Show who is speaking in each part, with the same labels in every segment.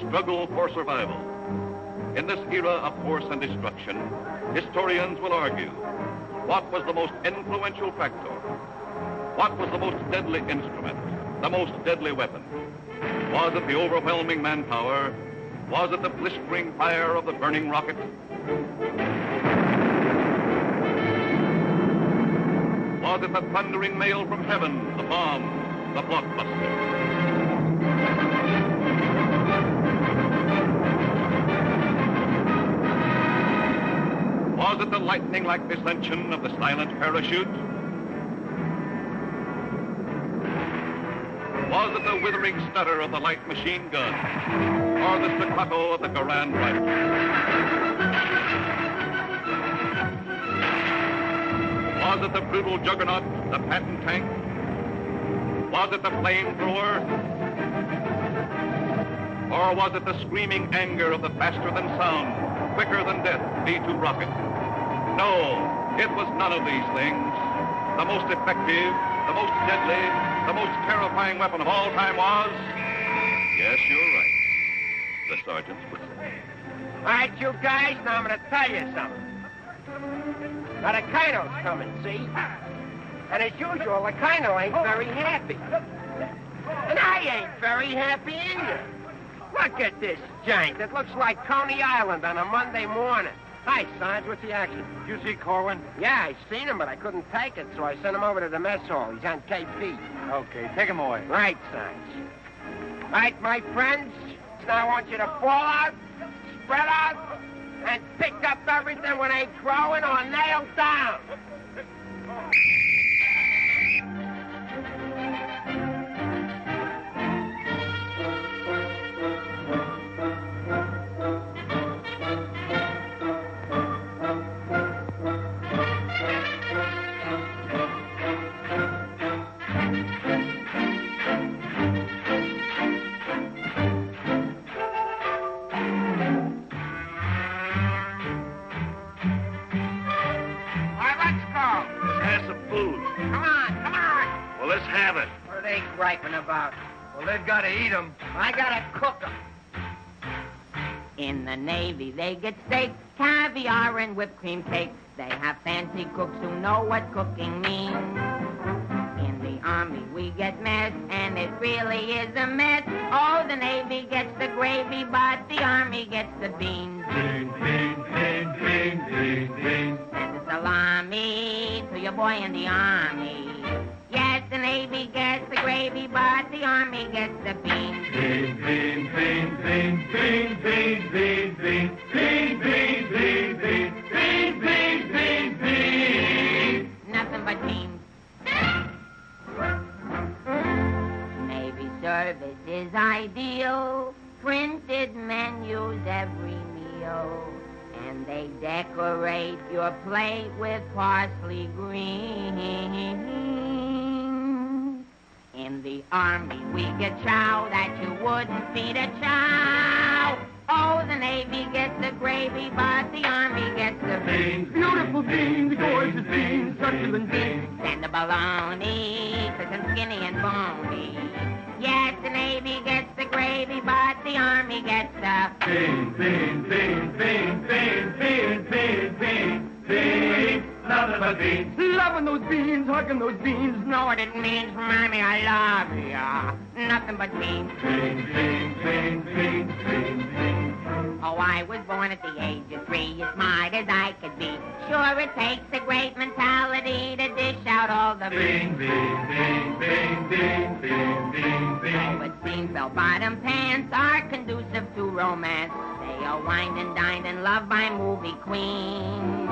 Speaker 1: struggle for survival. In this era of force and destruction, historians will argue, what was the most influential factor? What was the most deadly instrument, the most deadly weapon? Was it the overwhelming manpower? Was it the blistering fire of the burning rocket? Was it the thundering mail from heaven, the bomb, the blockbuster? Was it the lightning-like descension of the silent parachute? Was it the withering stutter of the light machine gun? Or the staccato of the Garand rifle? Was it the brutal juggernaut, the Patton tank? Was it the flamethrower? Or was it the screaming anger of the faster-than-sound, quicker-than-death V-2 rocket? No, it was none of these things. The most effective, the most deadly, the most terrifying weapon of all time was... Yes, you're right. The sergeant's whistle.
Speaker 2: All right, you guys, now I'm going to tell you something. Now, the Colonel's coming, see? And as usual, the Colonel ain't very happy. And I ain't very happy either. Look at this jank. It looks like Coney Island on a Monday morning. Hi, Sarge. What's the action?
Speaker 3: Did you see Corwin?
Speaker 2: Yeah, I seen him, but I couldn't take it, so I sent him over to the mess hall. He's on KP.
Speaker 3: Okay, take him away.
Speaker 2: Right, Sarge. All right, my friends. Now I want you to fall out, spread out, and pick up everything when they throw it or nail down. Griping about?
Speaker 3: Well, they've got to eat them.
Speaker 2: I gotta cook them.
Speaker 4: In the Navy, they get steak, caviar, and whipped cream cake. They have fancy cooks who know what cooking means. In the Army, we get mess, and it really is a mess. Oh, the Navy gets the gravy, but the Army gets the beans.
Speaker 3: Beans, beans, beans, beans, beans, beans.
Speaker 4: Send a salami to your boy in the Army. Yes, the Navy gets the gravy, but the Army gets the beans.
Speaker 3: Beans, beans, beans, beans, beans, beans, beans, beans, beans, beans, beans, beans, beans, beans, beans.
Speaker 4: Nothing but beans. Navy service is ideal. Printed menus every meal. And they decorate your plate with parsley green. In the Army, we get chow that you wouldn't feed a chow. Oh, the Navy gets the gravy, but the Army gets the beans.
Speaker 3: Beautiful beans, gorgeous beans, succulent beans.
Speaker 4: And the bologna, cause I'm skinny and bony. Yes, the Navy gets the gravy, but the Army gets the
Speaker 3: beans, beans, beans, beans, beans, beans, beans, beans, beans. Nothing but beans.
Speaker 5: Loving those beans, hugging those beans.
Speaker 4: Know what it means, Mommy, I love ya. Nothing but beans.
Speaker 3: Beans, beans, beans, beans, beans, beans.
Speaker 4: Oh, I was born at the age of 3, as smart as I could be. Sure, it takes a great mentality to dish out all the
Speaker 3: beans, beans, beans, beans, beans, beans, beans, beans.
Speaker 4: Oh, it seems bell-bottom pants are conducive to romance. They are wined and dined and loved by movie queens.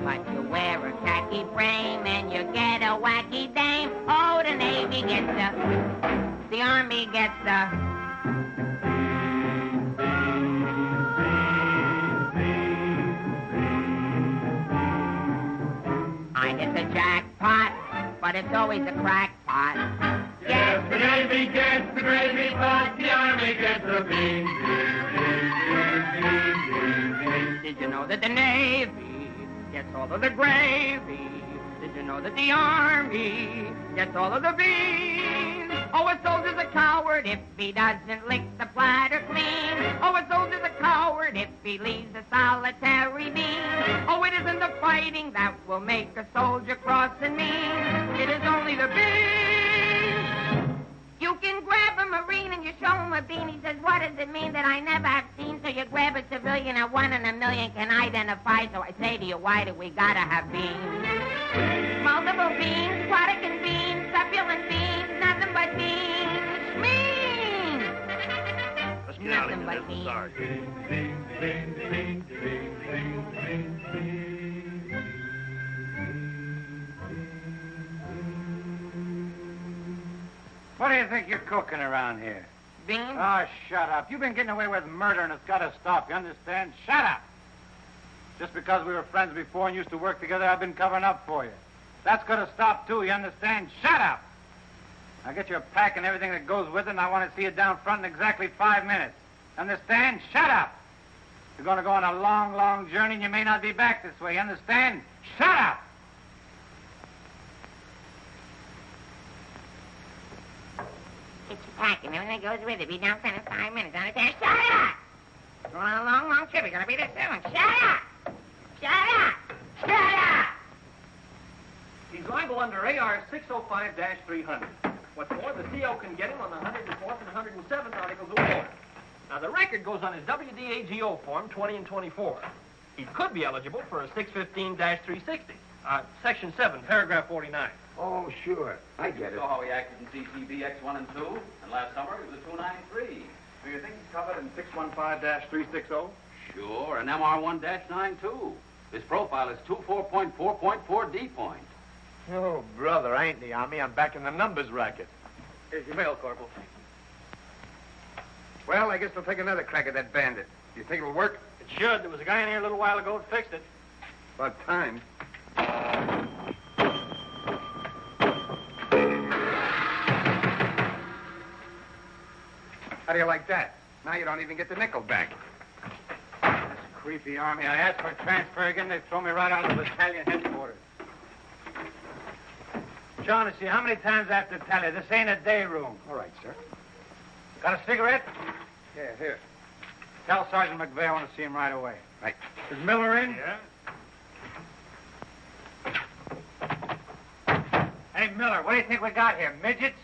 Speaker 4: But you wear a khaki frame and you get a wacky dame. Oh, the Navy gets the Army gets the... I get the jackpot, but it's always a crackpot.
Speaker 3: Yes, the Navy gets the gravy, but the Army gets the beans.
Speaker 4: Did you know that the Navy gets all of the gravy? Did you know that the Army gets all of the beans? Oh, a soldier's a coward if he doesn't lick the platter clean. Oh, a soldier's a coward if he leaves a solitary beam. Oh, it isn't the fighting that will make a soldier cross and mean. It is only the beam. You can grab a Marine and you show him a bean. He says, what does it mean that I never have seen? So you grab a civilian and 1 in a million can identify. So I say to you, why do we gotta have beans? Multiple beans, aquatic and beans, succulent beans, nothing but beans. Beans!
Speaker 1: Let's get out of
Speaker 4: Nothing
Speaker 1: here.
Speaker 4: but
Speaker 1: There's the sergeant.
Speaker 3: Bing, bing, bing, bing, bing, bing, bing.
Speaker 6: What do you think you're cooking around here?
Speaker 4: Beans?
Speaker 6: Oh, shut up. You've been getting away with murder, and it's got to stop. You understand? Shut up. Just because we were friends before and used to work together, I've been covering up for you. That's got to stop, too. You understand? Shut up. Now get your pack and everything that goes with it, and I want to see you down front in exactly 5 minutes. Understand? Shut up. You're going to go on a long, long journey, and you may not be back this way. You understand? Shut up.
Speaker 4: Get your pack and everything that goes with it. Be down front in 5 minutes. Understand? Shut up! Going on a long, long trip. You're gonna be there soon. Shut up! Shut up! Shut up!
Speaker 7: He's liable under AR 605-300. What's more, the CO can get him on the 104th and 107th Articles of War. Now, the record goes on his WDAGO form 20 and 24. He could be eligible for a 615-360, Section 7, Paragraph 49.
Speaker 2: Oh, sure. I get it.
Speaker 8: Saw how he acted in CTB X1 and 2, and last summer he was a 293.
Speaker 1: Do you think he's covered in 615-360?
Speaker 8: Sure, and MR1-9 too. His profile is 24.4.4 D point.
Speaker 5: Oh, brother, I ain't in the Army. I'm back in the numbers racket.
Speaker 7: Here's your mail, Corporal.
Speaker 6: Well, I guess we'll take another crack at that bandit. Do you think it'll work?
Speaker 7: It should. There was a guy in here a little while ago that fixed it.
Speaker 6: About time. How do you like that? Now you don't even get the nickel back. This creepy Army. I asked for a transfer again. They throw me right out of the battalion headquarters. Shaughnessy, how many times I have to tell you, this ain't a day room.
Speaker 5: All right, sir.
Speaker 6: Got a cigarette?
Speaker 5: Yeah, here.
Speaker 6: Tell Sergeant McVeigh I want to see him right away.
Speaker 5: Right.
Speaker 6: Is Miller in?
Speaker 5: Yeah.
Speaker 6: Hey, Miller, what do you think we got here? Midgets?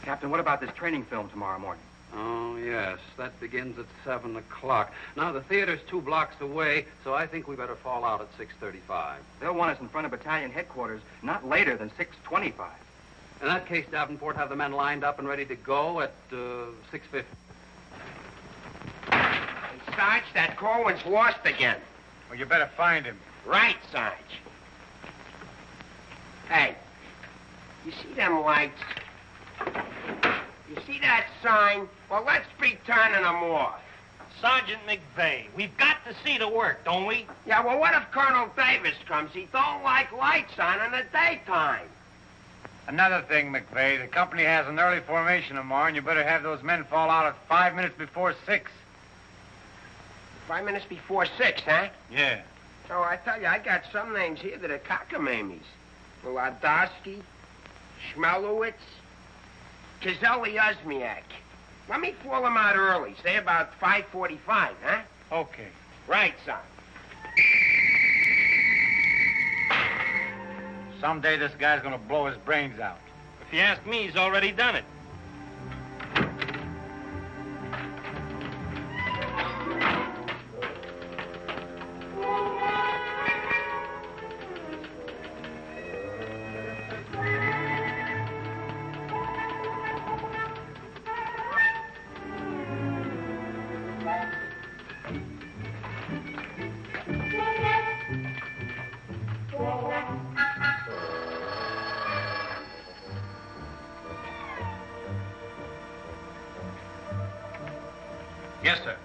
Speaker 5: Captain, what about this training film tomorrow morning?
Speaker 8: Oh, yes, that begins at 7 o'clock. Now, the theater's 2 blocks away, so I think we better fall out at 6:35.
Speaker 5: They'll want us in front of battalion headquarters not later than 6:25.
Speaker 8: In that case, Davenport, have the men lined up and ready to go at 6:50.
Speaker 2: Hey, Sarge, that Corwin's lost again.
Speaker 6: Well, you better find him.
Speaker 2: Right, Sarge. Hey, you see them lights? You see that sign? Well, let's be turning them off.
Speaker 7: Sergeant McVeigh, we've got to see the work, don't we?
Speaker 2: Yeah, well, what if Colonel Davis comes? He don't like lights on in the daytime.
Speaker 6: Another thing, McVeigh, the company has an early formation tomorrow, and you better have those men fall out at 5 minutes before 6.
Speaker 2: 5 minutes before 6, huh?
Speaker 6: Yeah.
Speaker 2: So I tell you, I got some names here that are cockamammies. Wladowski, Schmelowitz, Kazeli Uzmiak. Let me fall them out early, say about 5:45, huh?
Speaker 6: Okay.
Speaker 2: Right, son.
Speaker 6: Someday this guy's gonna blow his brains out.
Speaker 7: If you ask me, he's already done it.
Speaker 6: Yes, sir.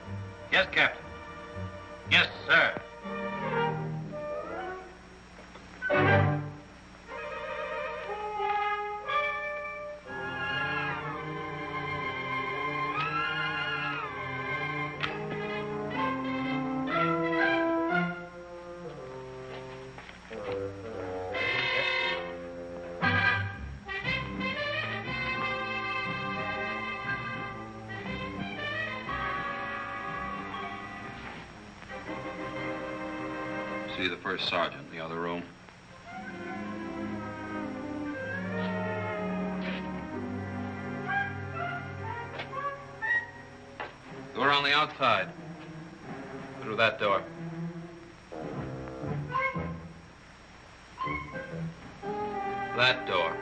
Speaker 6: Yes, Captain. Yes, sir.
Speaker 8: see the first sergeant in the other room. Door on the outside. Through that door. That door.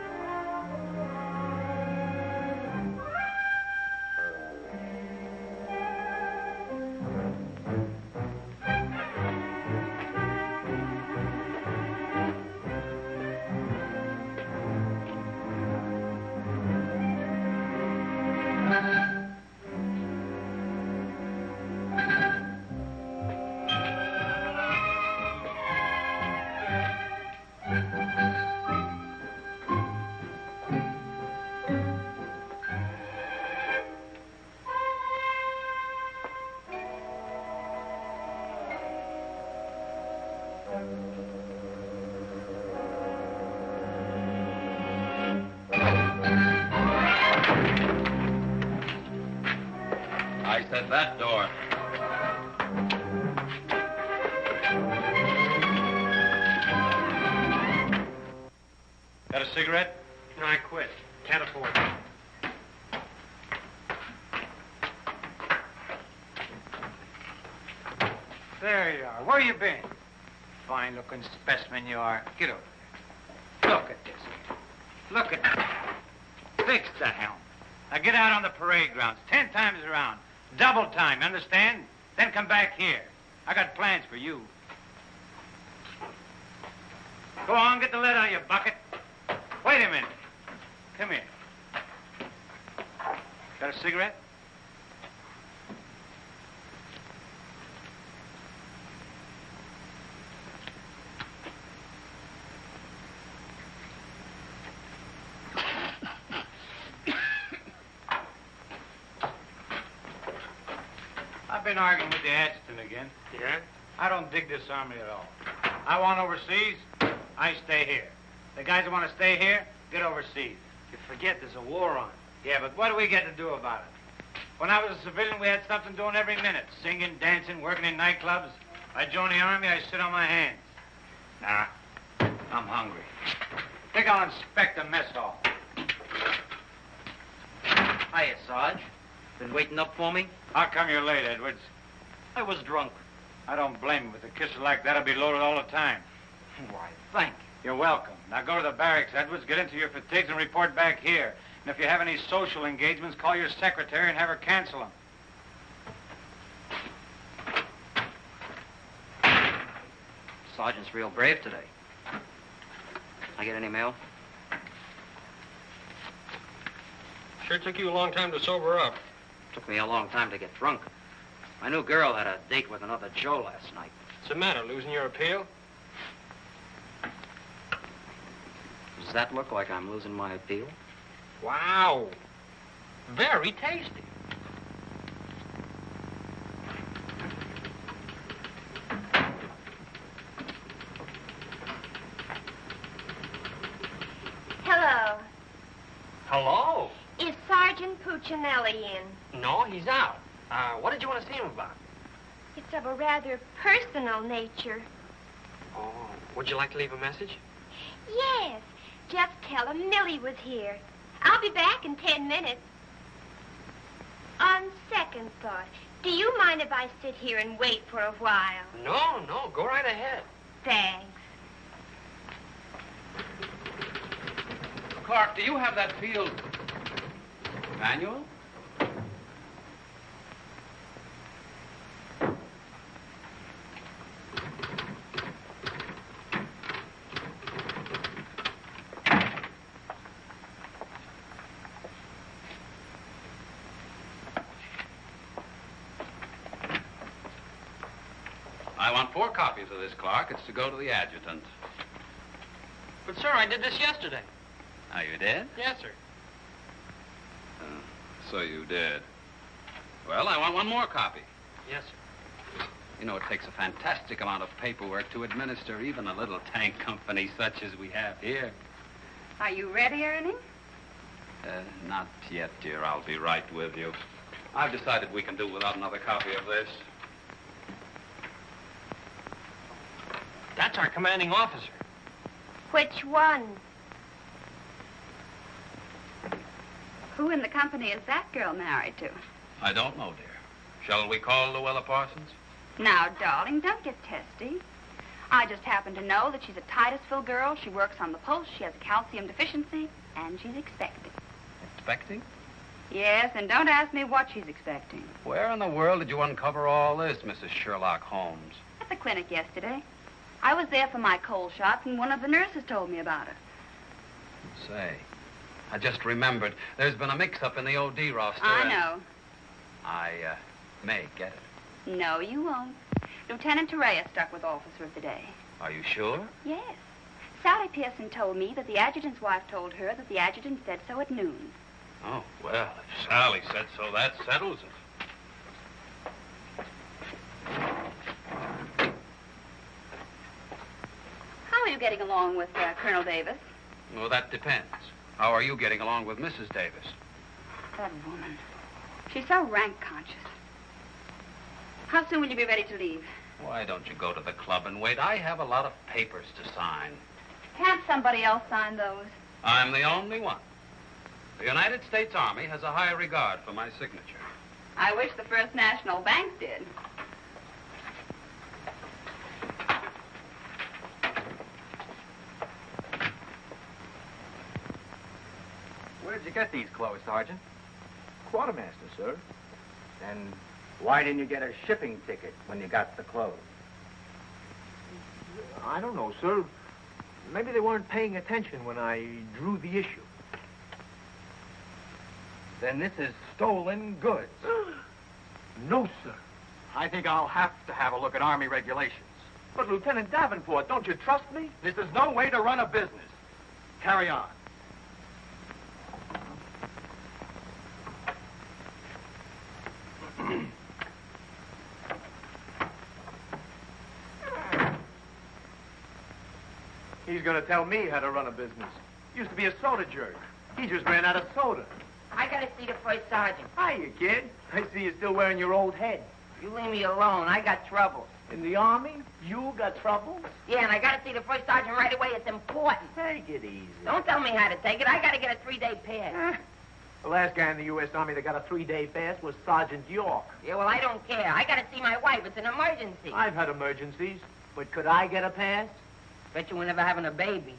Speaker 8: I said that door.
Speaker 6: Got a cigarette?
Speaker 7: No, I quit. Can't afford it.
Speaker 6: There you are. Where you been? Fine-looking specimen you are. Get over there. Look at this. Look at that. Fix the helm. Now get out on the parade grounds 10 times around. Double time, understand? Then come back here. I got plans for you. Go on, get the lead out of your bucket. Wait a minute. Come here. Got a cigarette? I've been arguing with the adjutant again.
Speaker 7: Yeah?
Speaker 6: I don't dig this army at all. I want overseas, I stay here. The guys that want to stay here, get overseas.
Speaker 7: You forget there's a war on.
Speaker 6: Yeah, but what do we get to do about it? When I was a civilian, we had something doing every minute. Singing, dancing, working in nightclubs. I joined the army, I sit on my hands. Nah, I'm hungry. Think I'll inspect the mess hall.
Speaker 5: Hiya, Sarge. Been waiting up for me?
Speaker 6: How come you're late, Edwards?
Speaker 5: I was drunk.
Speaker 6: I don't blame you. With a kisser like that, I'll be loaded all the time.
Speaker 5: Why, thank you.
Speaker 6: You're welcome. Now go to the barracks, Edwards, get into your fatigues and report back here. And if you have any social engagements, call your secretary and have her cancel them.
Speaker 5: Sergeant's real brave today. I get any mail?
Speaker 7: Sure took you a long time to sober up.
Speaker 5: Took me a long time to get drunk. My new girl had a date with another Joe last night.
Speaker 7: What's the matter, losing your appeal?
Speaker 5: Does that look like I'm losing my appeal?
Speaker 7: Wow. Very tasty.
Speaker 9: Hello.
Speaker 7: Hello.
Speaker 9: Is Sergeant Puccinelli in?
Speaker 7: No, he's out. What did you want to see him about?
Speaker 9: It's of a rather personal nature.
Speaker 7: Oh, would you like to leave a message?
Speaker 9: Yes. Just tell him Millie was here. I'll be back in 10 minutes. On second thought, do you mind if I sit here and wait for a while?
Speaker 7: No, go right ahead.
Speaker 9: Thanks.
Speaker 8: Clark, do you have that field manual? I want 4 copies of this, Clark. It's to go to the adjutant.
Speaker 7: But, sir, I did this yesterday.
Speaker 8: Oh, you did?
Speaker 7: Yes, sir.
Speaker 8: So you did. Well, I want 1 more copy.
Speaker 7: Yes, sir.
Speaker 8: You know, it takes a fantastic amount of paperwork to administer even a little tank company such as we have here.
Speaker 10: Are you ready, Ernie?
Speaker 8: Not yet, dear. I'll be right with you. I've decided we can do without another copy of this.
Speaker 7: That's our commanding officer.
Speaker 9: Which one?
Speaker 10: Who in the company is that girl married to?
Speaker 8: I don't know, dear. Shall we call Luella Parsons?
Speaker 10: Now, darling, don't get testy. I just happen to know that she's a Titusville girl. She works on the post. She has a calcium deficiency, and she's expecting.
Speaker 8: Expecting?
Speaker 10: Yes, and don't ask me what she's expecting.
Speaker 8: Where in the world did you uncover all this, Mrs. Sherlock Holmes?
Speaker 10: At the clinic yesterday. I was there for my cold shots, and one of the nurses told me about it.
Speaker 8: Say, I just remembered. There's been a mix-up in the OD roster.
Speaker 10: I know.
Speaker 8: I may get it.
Speaker 10: No, you won't. Lieutenant Torreya stuck with Officer of the Day.
Speaker 8: Are you sure?
Speaker 10: Yes. Sally Pearson told me that the adjutant's wife told her that the adjutant said so at noon.
Speaker 8: Oh, well, if Sally said so, that settles it.
Speaker 10: How are you getting along with Colonel Davis?
Speaker 8: Well, that depends. How are you getting along with Mrs. Davis?
Speaker 10: That woman. She's so rank conscious. How soon will you be ready to leave?
Speaker 8: Why don't you go to the club and wait? I have a lot of papers to sign.
Speaker 10: Can't somebody else sign those?
Speaker 8: I'm the only one. The United States Army has a high regard for my signature.
Speaker 10: I wish the First National Bank did.
Speaker 7: Where'd you get these clothes, Sergeant?
Speaker 11: Quartermaster, sir. And why didn't you get a shipping ticket when you got the clothes?
Speaker 7: I don't know, sir. Maybe they weren't paying attention when I drew the issue.
Speaker 11: Then this is stolen goods.
Speaker 7: No, sir. I think I'll have to have a look at Army regulations. But, Lieutenant Davenport, don't you trust me? This is no way to run a business. Carry on. He's going to tell me how to run a business. Used to be a soda jerk. He just ran out of soda.
Speaker 4: I gotta see the first sergeant.
Speaker 7: Hiya, kid. I see you still wearing your old head.
Speaker 4: You leave me alone. I got troubles.
Speaker 7: In the Army? You got trouble?
Speaker 4: Yeah, and I gotta see the first sergeant right away. It's important.
Speaker 7: Take it easy.
Speaker 4: Don't tell me how to take it. I gotta get a 3-day pass.
Speaker 7: The last guy in the U.S. Army that got a 3-day pass was Sergeant York.
Speaker 4: Yeah, well, I don't care. I gotta see my wife. It's an emergency.
Speaker 7: I've had emergencies, but could I get a pass?
Speaker 4: Bet you were never having a baby.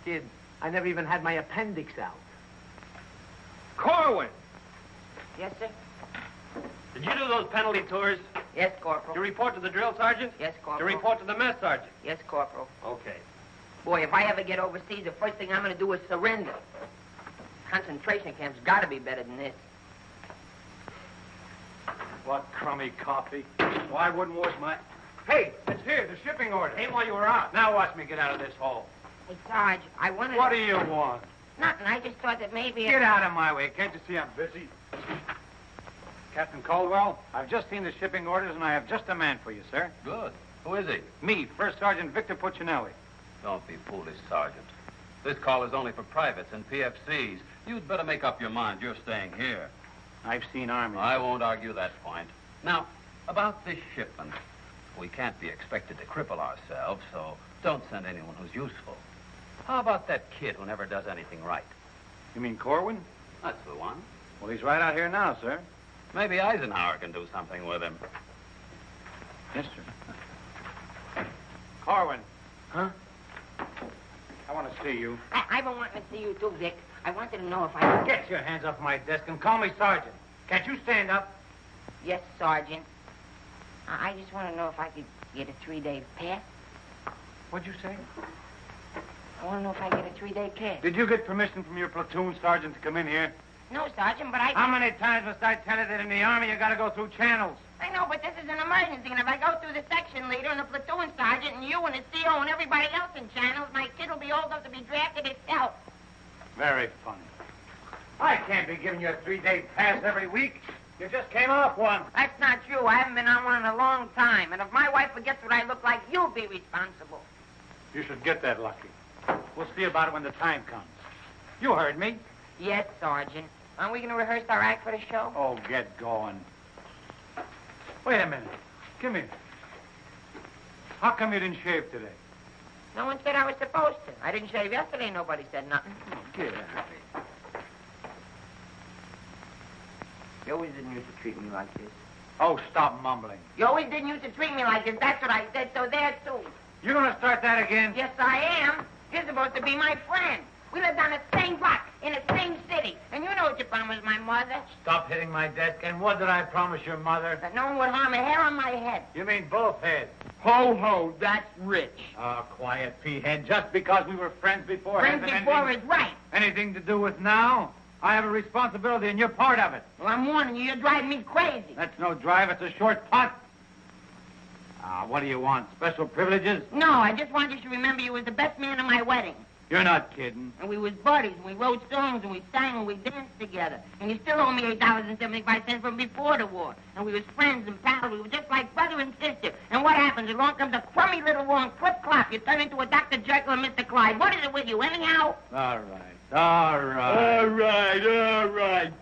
Speaker 7: Kid, I never even had my appendix out. Corwin!
Speaker 4: Yes, sir?
Speaker 7: Did you do those penalty tours?
Speaker 4: Yes, Corporal.
Speaker 7: You report to the drill sergeant?
Speaker 4: Yes,
Speaker 7: You
Speaker 4: Corporal.
Speaker 7: report to the mess sergeant?
Speaker 4: Yes, Corporal.
Speaker 7: Okay.
Speaker 4: Boy, if I ever get overseas, the first thing I'm gonna do is surrender. Concentration camp's gotta be better than this.
Speaker 6: What crummy coffee. Well, I wouldn't wash my... Hey, it's here, the shipping order. Came while you were out. Now watch me get out of this hole.
Speaker 4: Hey, Sarge, I wanted
Speaker 6: What
Speaker 4: to...
Speaker 6: do you want?
Speaker 4: Nothing. I just thought that maybe...
Speaker 6: Get out of my way. Can't you see I'm busy? Captain Caldwell, I've just seen the shipping orders, and I have just a man for you, sir.
Speaker 8: Good. Who is he?
Speaker 6: Me, First Sergeant Victor Puccinelli.
Speaker 8: Don't be foolish, Sergeant. This call is only for privates and PFCs. You'd better make up your mind. You're staying here.
Speaker 6: I've seen Army.
Speaker 8: I won't argue that point. Now, about this shipment. We can't be expected to cripple ourselves, so don't send anyone who's useful. How about that kid who never does anything right?
Speaker 6: You mean Corwin?
Speaker 8: That's the one.
Speaker 6: Well, he's right out here now, sir.
Speaker 8: Maybe Eisenhower can do something with him.
Speaker 6: Yes, sir. Corwin.
Speaker 7: Huh?
Speaker 6: I want to see you.
Speaker 4: I've been wanting to see you too, Vic. I wanted to know if I...
Speaker 6: Get your hands off my desk and call me Sergeant. Can't you stand up?
Speaker 4: Yes, Sergeant. I just want to know if I could get a 3-day pass.
Speaker 6: What'd you say?
Speaker 4: I want to know if I get a 3-day pass.
Speaker 6: Did you get permission from your platoon sergeant to come in here?
Speaker 4: No, Sergeant, but I...
Speaker 6: How many times must I tell you that in the Army you got to go through channels?
Speaker 4: I know, but this is an emergency, and if I go through the section leader and the platoon sergeant and you and the CO and everybody else in channels, my kid will be old enough to be drafted itself.
Speaker 6: Very funny. I can't be giving you a 3-day pass every week. You just came off one.
Speaker 4: That's not true. I haven't been on one in a long time, and if my wife forgets what I look like, you'll be responsible.
Speaker 6: You should get that lucky. We'll see about it when the time comes. You heard me.
Speaker 4: Yes, Sergeant. Aren't we going to rehearse our act for the show?
Speaker 6: Oh, get going. Wait a minute. Come here. How come you didn't shave today?
Speaker 4: No one said I was supposed to. I didn't shave yesterday. Nobody said nothing.
Speaker 11: Get out of here.
Speaker 4: You always didn't used to treat me like this.
Speaker 6: Oh, stop mumbling.
Speaker 4: You always didn't used to treat me like this. That's what I said, so there, too.
Speaker 6: You're going to start that again?
Speaker 4: Yes, I am. You're supposed to be my friend. We lived on the same block, in the same city. And you know what you promised my mother.
Speaker 6: Stop hitting my desk. And what did I promise your mother?
Speaker 4: That no one would harm a hair on my head.
Speaker 6: You mean both heads?
Speaker 4: Ho, ho, that's rich.
Speaker 6: Oh, quiet, P-head. Just because we were friends before...
Speaker 4: Friends before is right.
Speaker 6: Anything to do with now? I have a responsibility, and you're part of it.
Speaker 4: Well, I'm warning you, you're driving me crazy.
Speaker 6: That's no drive. It's a short putt. What do you want? Special privileges?
Speaker 4: No, I just want you to remember you was the best man at my wedding.
Speaker 6: You're not kidding.
Speaker 4: And we was buddies, and we wrote songs, and we sang, and we danced together. And you still owe me $8.75 from before the war. And we was friends and pals. We were just like brother and sister. And what happens? Along comes a crummy little war and clip-clop. You turn into a Dr. Jekyll and Mr. Clyde. What is it with you, anyhow?
Speaker 6: All right.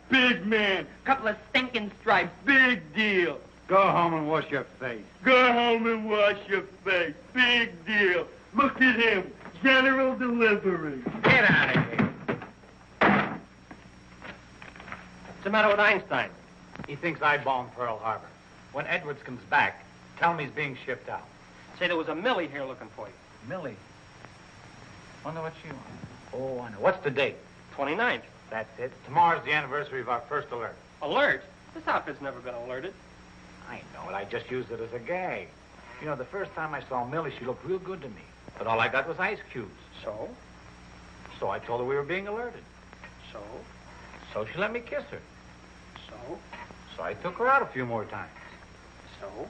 Speaker 7: Big man.
Speaker 4: Couple of stinking stripes.
Speaker 7: Big deal.
Speaker 6: Go home and wash your face.
Speaker 7: Go home and wash your face. Big deal. Look at him. General delivery.
Speaker 6: Get out of here.
Speaker 7: What's the matter with Einstein?
Speaker 6: He thinks I bombed Pearl Harbor. When Edwards comes back, tell me he's being shipped out.
Speaker 7: Say there was a Millie here looking for you.
Speaker 6: Millie? Wonder what she wants. Oh, I know. What's the date?
Speaker 7: 29th.
Speaker 6: That's it. Tomorrow's the anniversary of our first alert.
Speaker 7: Alert? This outfit's never been alerted.
Speaker 6: I know it. I just used it as a gag. You know, the first time I saw Millie, she looked real good to me. But all I got was ice cubes.
Speaker 7: So?
Speaker 6: So I told her we were being alerted.
Speaker 7: So?
Speaker 6: So she let me kiss her.
Speaker 7: So?
Speaker 6: So I took her out a few more times.
Speaker 7: So?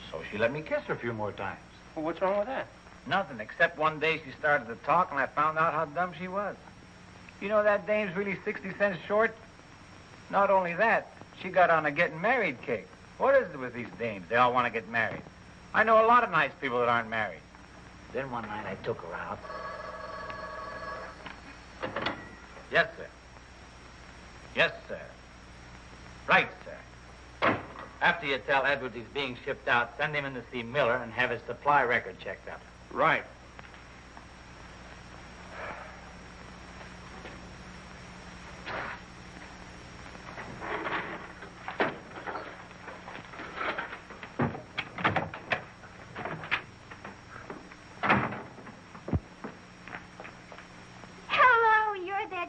Speaker 6: So she let me kiss her a few more times.
Speaker 7: Well, what's wrong with that?
Speaker 6: Nothing, except one day she started to talk and I found out how dumb she was. You know that dame's really 60 cents short? Not only that, she got on a getting married kick. What is it with these dames? They all want to get married. I know a lot of nice people that aren't married. Then one night I took her out. Yes, sir. Yes, sir. Right, sir. After you tell Edwards he's being shipped out, send him in to see Miller and have his supply record checked out.
Speaker 7: Right.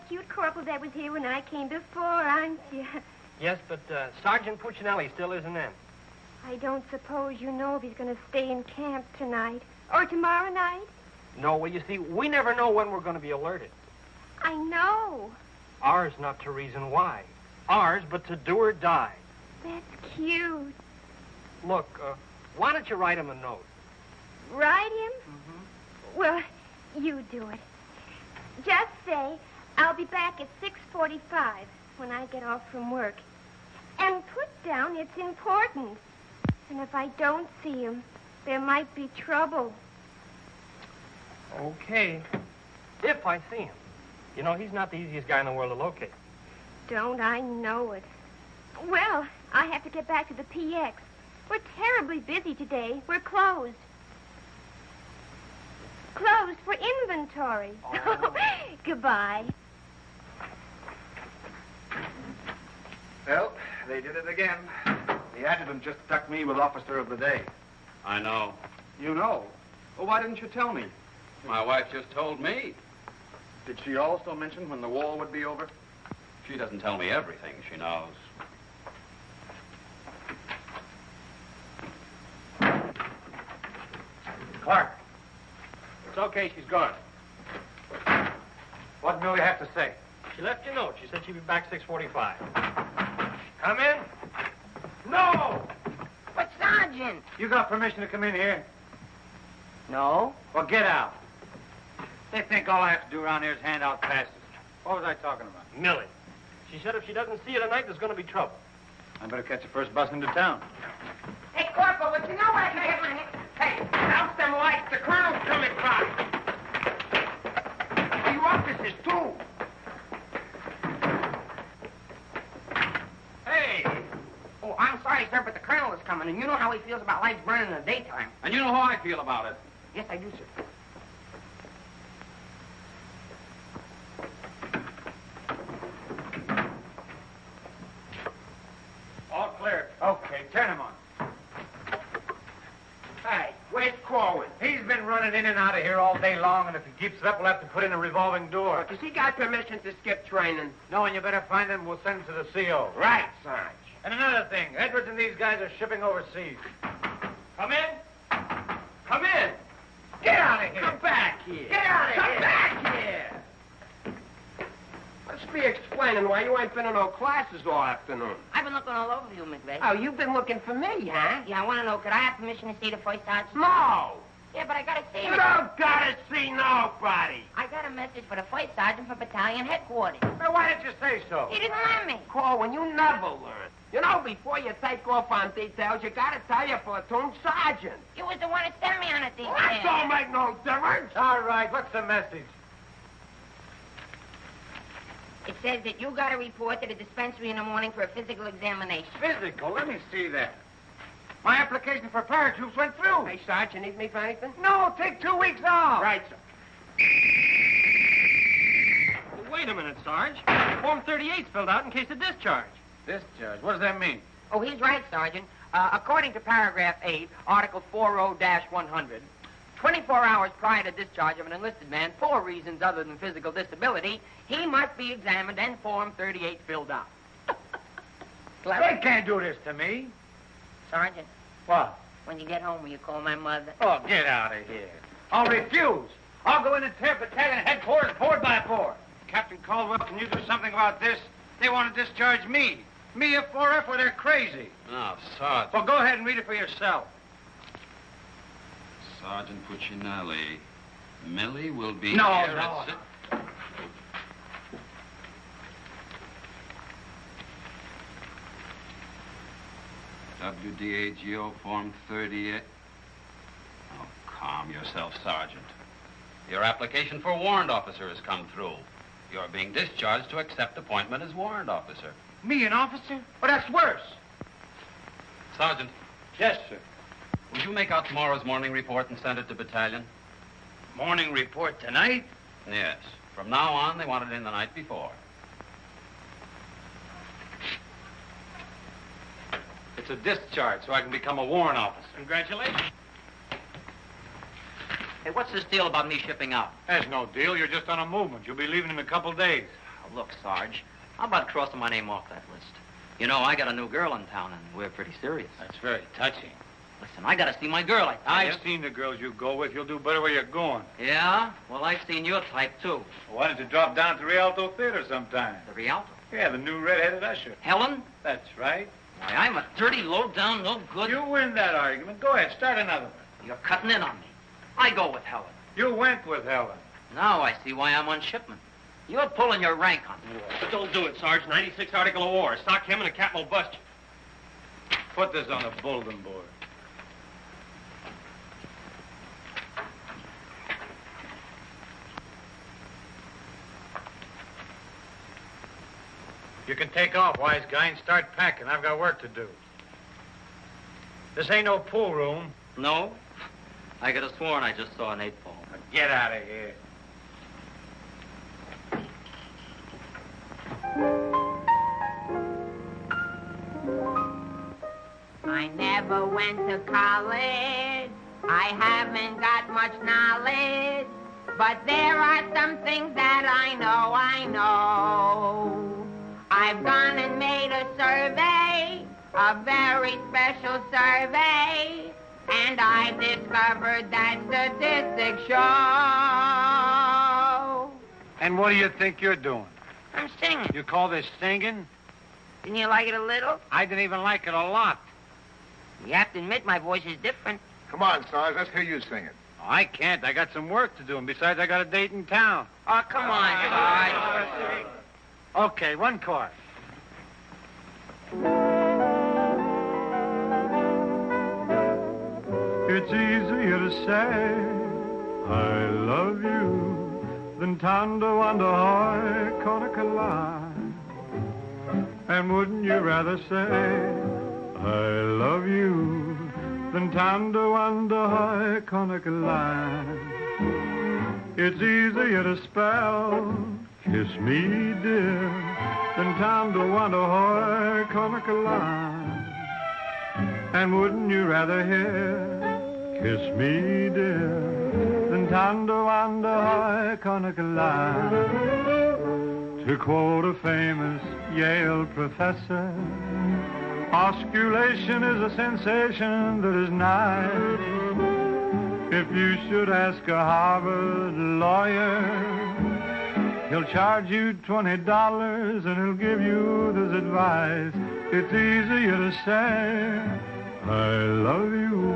Speaker 9: Cute corporal that was here when I came before, aren't you?
Speaker 7: Yes, but Sergeant Puccinelli still isn't in.
Speaker 9: I don't suppose you know if he's going to stay in camp tonight or tomorrow night?
Speaker 7: No, well, you see, we never know when we're going to be alerted.
Speaker 9: I know.
Speaker 7: Ours not to reason why. Ours, but to do or die.
Speaker 9: That's cute.
Speaker 7: Look, why don't you write him a note?
Speaker 9: Write him? Mm-hmm. Well, you do it. Just say, I'll be back at 6:45 when I get off from work. And put down it's important. And if I don't see him, there might be trouble.
Speaker 7: Okay. If I see him. You know, he's not the easiest guy in the world to locate.
Speaker 9: Don't I know it? Well, I have to get back to the PX. We're terribly busy today. We're closed. Closed for inventory. Oh. Goodbye.
Speaker 11: Well, they did it again. The adjutant just stuck me with Officer of the Day.
Speaker 8: I know.
Speaker 11: You know? Well, why didn't you tell me?
Speaker 8: My wife just told me.
Speaker 11: Did she also mention when the war would be over?
Speaker 8: She doesn't tell me everything she knows.
Speaker 6: Clark.
Speaker 7: It's okay, she's gone.
Speaker 6: What did Millie have to say?
Speaker 7: She left you a note. She said she'd be back 6:45. Come in. No!
Speaker 4: But, Sergeant!
Speaker 6: You got permission to come in here?
Speaker 4: No.
Speaker 6: Well, get out. They think all I have to do around here is hand out passes. What was I talking about?
Speaker 7: Millie. She said if she doesn't see you tonight, there's going to be trouble.
Speaker 6: I better catch the first bus into town.
Speaker 4: Hey, Corporal, would you know what I can get my hand? Hey, out them lights. The colonel's coming by. You officers, too.
Speaker 7: Hey!
Speaker 4: Oh, I'm sorry, sir, but the colonel is coming, and you know how he feels about lights burning in the daytime.
Speaker 8: And you know how I feel about it.
Speaker 4: Yes, I do, sir.
Speaker 2: Where's Corwin?
Speaker 6: He's been running in and out of here all day long, and if he keeps it up, we'll have to put in a revolving door.
Speaker 2: Does he got permission to skip training?
Speaker 6: No, and you better find him. We'll send him to the CO.
Speaker 2: Right, Sarge.
Speaker 6: And another thing, Edwards and these guys are shipping overseas.
Speaker 7: Come in. Come in.
Speaker 2: Get out of here.
Speaker 7: Come back here.
Speaker 2: Get out of here.
Speaker 7: Come back here.
Speaker 2: Let's be explaining why you ain't been in no classes all afternoon.
Speaker 4: I've been looking all over you, McVeigh.
Speaker 2: Oh, you've been looking for me, huh?
Speaker 4: Yeah, I want to know, could I have permission to see the first sergeant?
Speaker 2: No.
Speaker 4: Yeah, but I got to see
Speaker 2: You
Speaker 4: him.
Speaker 2: don't gotta see nobody.
Speaker 4: I got a message for the first sergeant for battalion headquarters.
Speaker 6: Now, why didn't you say so?
Speaker 4: He didn't let me.
Speaker 2: Corwin, you never learn. You know, before you take off on details, you gotta tell your platoon sergeant.
Speaker 4: You was the one that sent me on a detail.
Speaker 2: That don't make no difference.
Speaker 6: All right, what's the message?
Speaker 4: It says that you got to report to the dispensary in the morning for a physical examination.
Speaker 6: Physical? Let me see that. My application for paratroops went through.
Speaker 2: Hey, Sarge, you need me for anything?
Speaker 6: No, take 2 weeks off.
Speaker 2: Right, sir.
Speaker 7: Wait a minute, Sarge. Form 38's filled out in case of discharge.
Speaker 6: Discharge? What does that mean?
Speaker 12: Oh, he's right, Sergeant. According to paragraph 8, Article 40-100, 24 hours prior to discharge of an enlisted man for reasons other than physical disability, he must be examined and Form 38 filled out.
Speaker 6: They can't do this to me.
Speaker 4: Sergeant,
Speaker 6: What?
Speaker 4: when you get home, will you call my mother?
Speaker 6: Oh, get out of here. I'll refuse. I'll go in and tear battalion headquarters board by board. Captain Caldwell, can you do something about this? They want to discharge me. Me, a 4F, or they're crazy.
Speaker 8: Now, Sergeant.
Speaker 6: Well, go ahead and read it for yourself.
Speaker 8: Sergeant Puccinelli. Millie will be
Speaker 6: No,
Speaker 8: here
Speaker 6: no.
Speaker 8: at WDAGO Form 38. Oh, calm yourself, Sergeant. Your application for warrant officer has come through. You're being discharged to accept appointment as warrant officer.
Speaker 6: Me, an officer? Well, that's worse.
Speaker 8: Sergeant,
Speaker 6: Yes, sir.
Speaker 8: would you make out tomorrow's morning report and send it to battalion?
Speaker 6: Morning report tonight?
Speaker 8: Yes. From now on, they want it in the night before.
Speaker 6: It's a discharge, so I can become a warrant officer.
Speaker 7: Congratulations.
Speaker 5: Hey, what's this deal about me shipping out?
Speaker 6: There's no deal. You're just on a movement. You'll be leaving in a couple days.
Speaker 5: Oh, look, Sarge, how about crossing my name off that list? You know, I got a new girl in town, and we're pretty serious.
Speaker 6: That's very touching.
Speaker 5: Listen, I got to see my girl, I tell you.
Speaker 6: I've seen the girls you go with. You'll do better where you're going.
Speaker 5: Yeah? Well, I've seen your type, too.
Speaker 6: Why don't you drop down to Rialto Theater sometime?
Speaker 5: The Rialto.
Speaker 6: Yeah, the new red-headed usher.
Speaker 5: Helen?
Speaker 6: That's right.
Speaker 5: Why, I'm a dirty, low-down, no good...
Speaker 6: You win that argument. Go ahead, start another one.
Speaker 5: You're cutting in on me. I go with Helen.
Speaker 6: You went with Helen.
Speaker 5: Now I see why I'm on shipment. You're pulling your rank on me.
Speaker 7: But don't do it, Sarge. 96 Article of War. Sock him and a captain will bust you.
Speaker 6: Put this on the bulletin board. You can take off, wise guy, and start packing. I've got work to do. This ain't no pool room.
Speaker 5: No? I could have sworn I just saw an 8-ball.
Speaker 6: Now get out of here.
Speaker 4: I never went to college. I haven't got much knowledge. But there are some things that I know. I've gone and made a survey, a very special survey, and I discovered that statistics show.
Speaker 6: And what do you think you're doing?
Speaker 4: I'm singing.
Speaker 6: You call this singing?
Speaker 4: Didn't you like it a little?
Speaker 6: I didn't even like it a lot.
Speaker 4: You have to admit my voice is different.
Speaker 13: Come on, Sarge, let's hear you sing it.
Speaker 6: Oh, I can't. I got some work to do, and besides, I got a date in town.
Speaker 4: Oh, come on, Sarge.
Speaker 6: Okay, one chorus.
Speaker 3: It's easier to say I love you than tanto under high Conacola. And wouldn't you rather say I love you than tanto under high Conacola? It's easier to spell kiss me dear than tanto under high Conacola. And wouldn't you rather hear Kiss me, dear, then tanda wanda hoi konakala. To quote a famous Yale professor, osculation is a sensation that is nice. If you should ask a Harvard lawyer, he'll charge you $20 and he'll give you this advice. It's easier to say, I love you,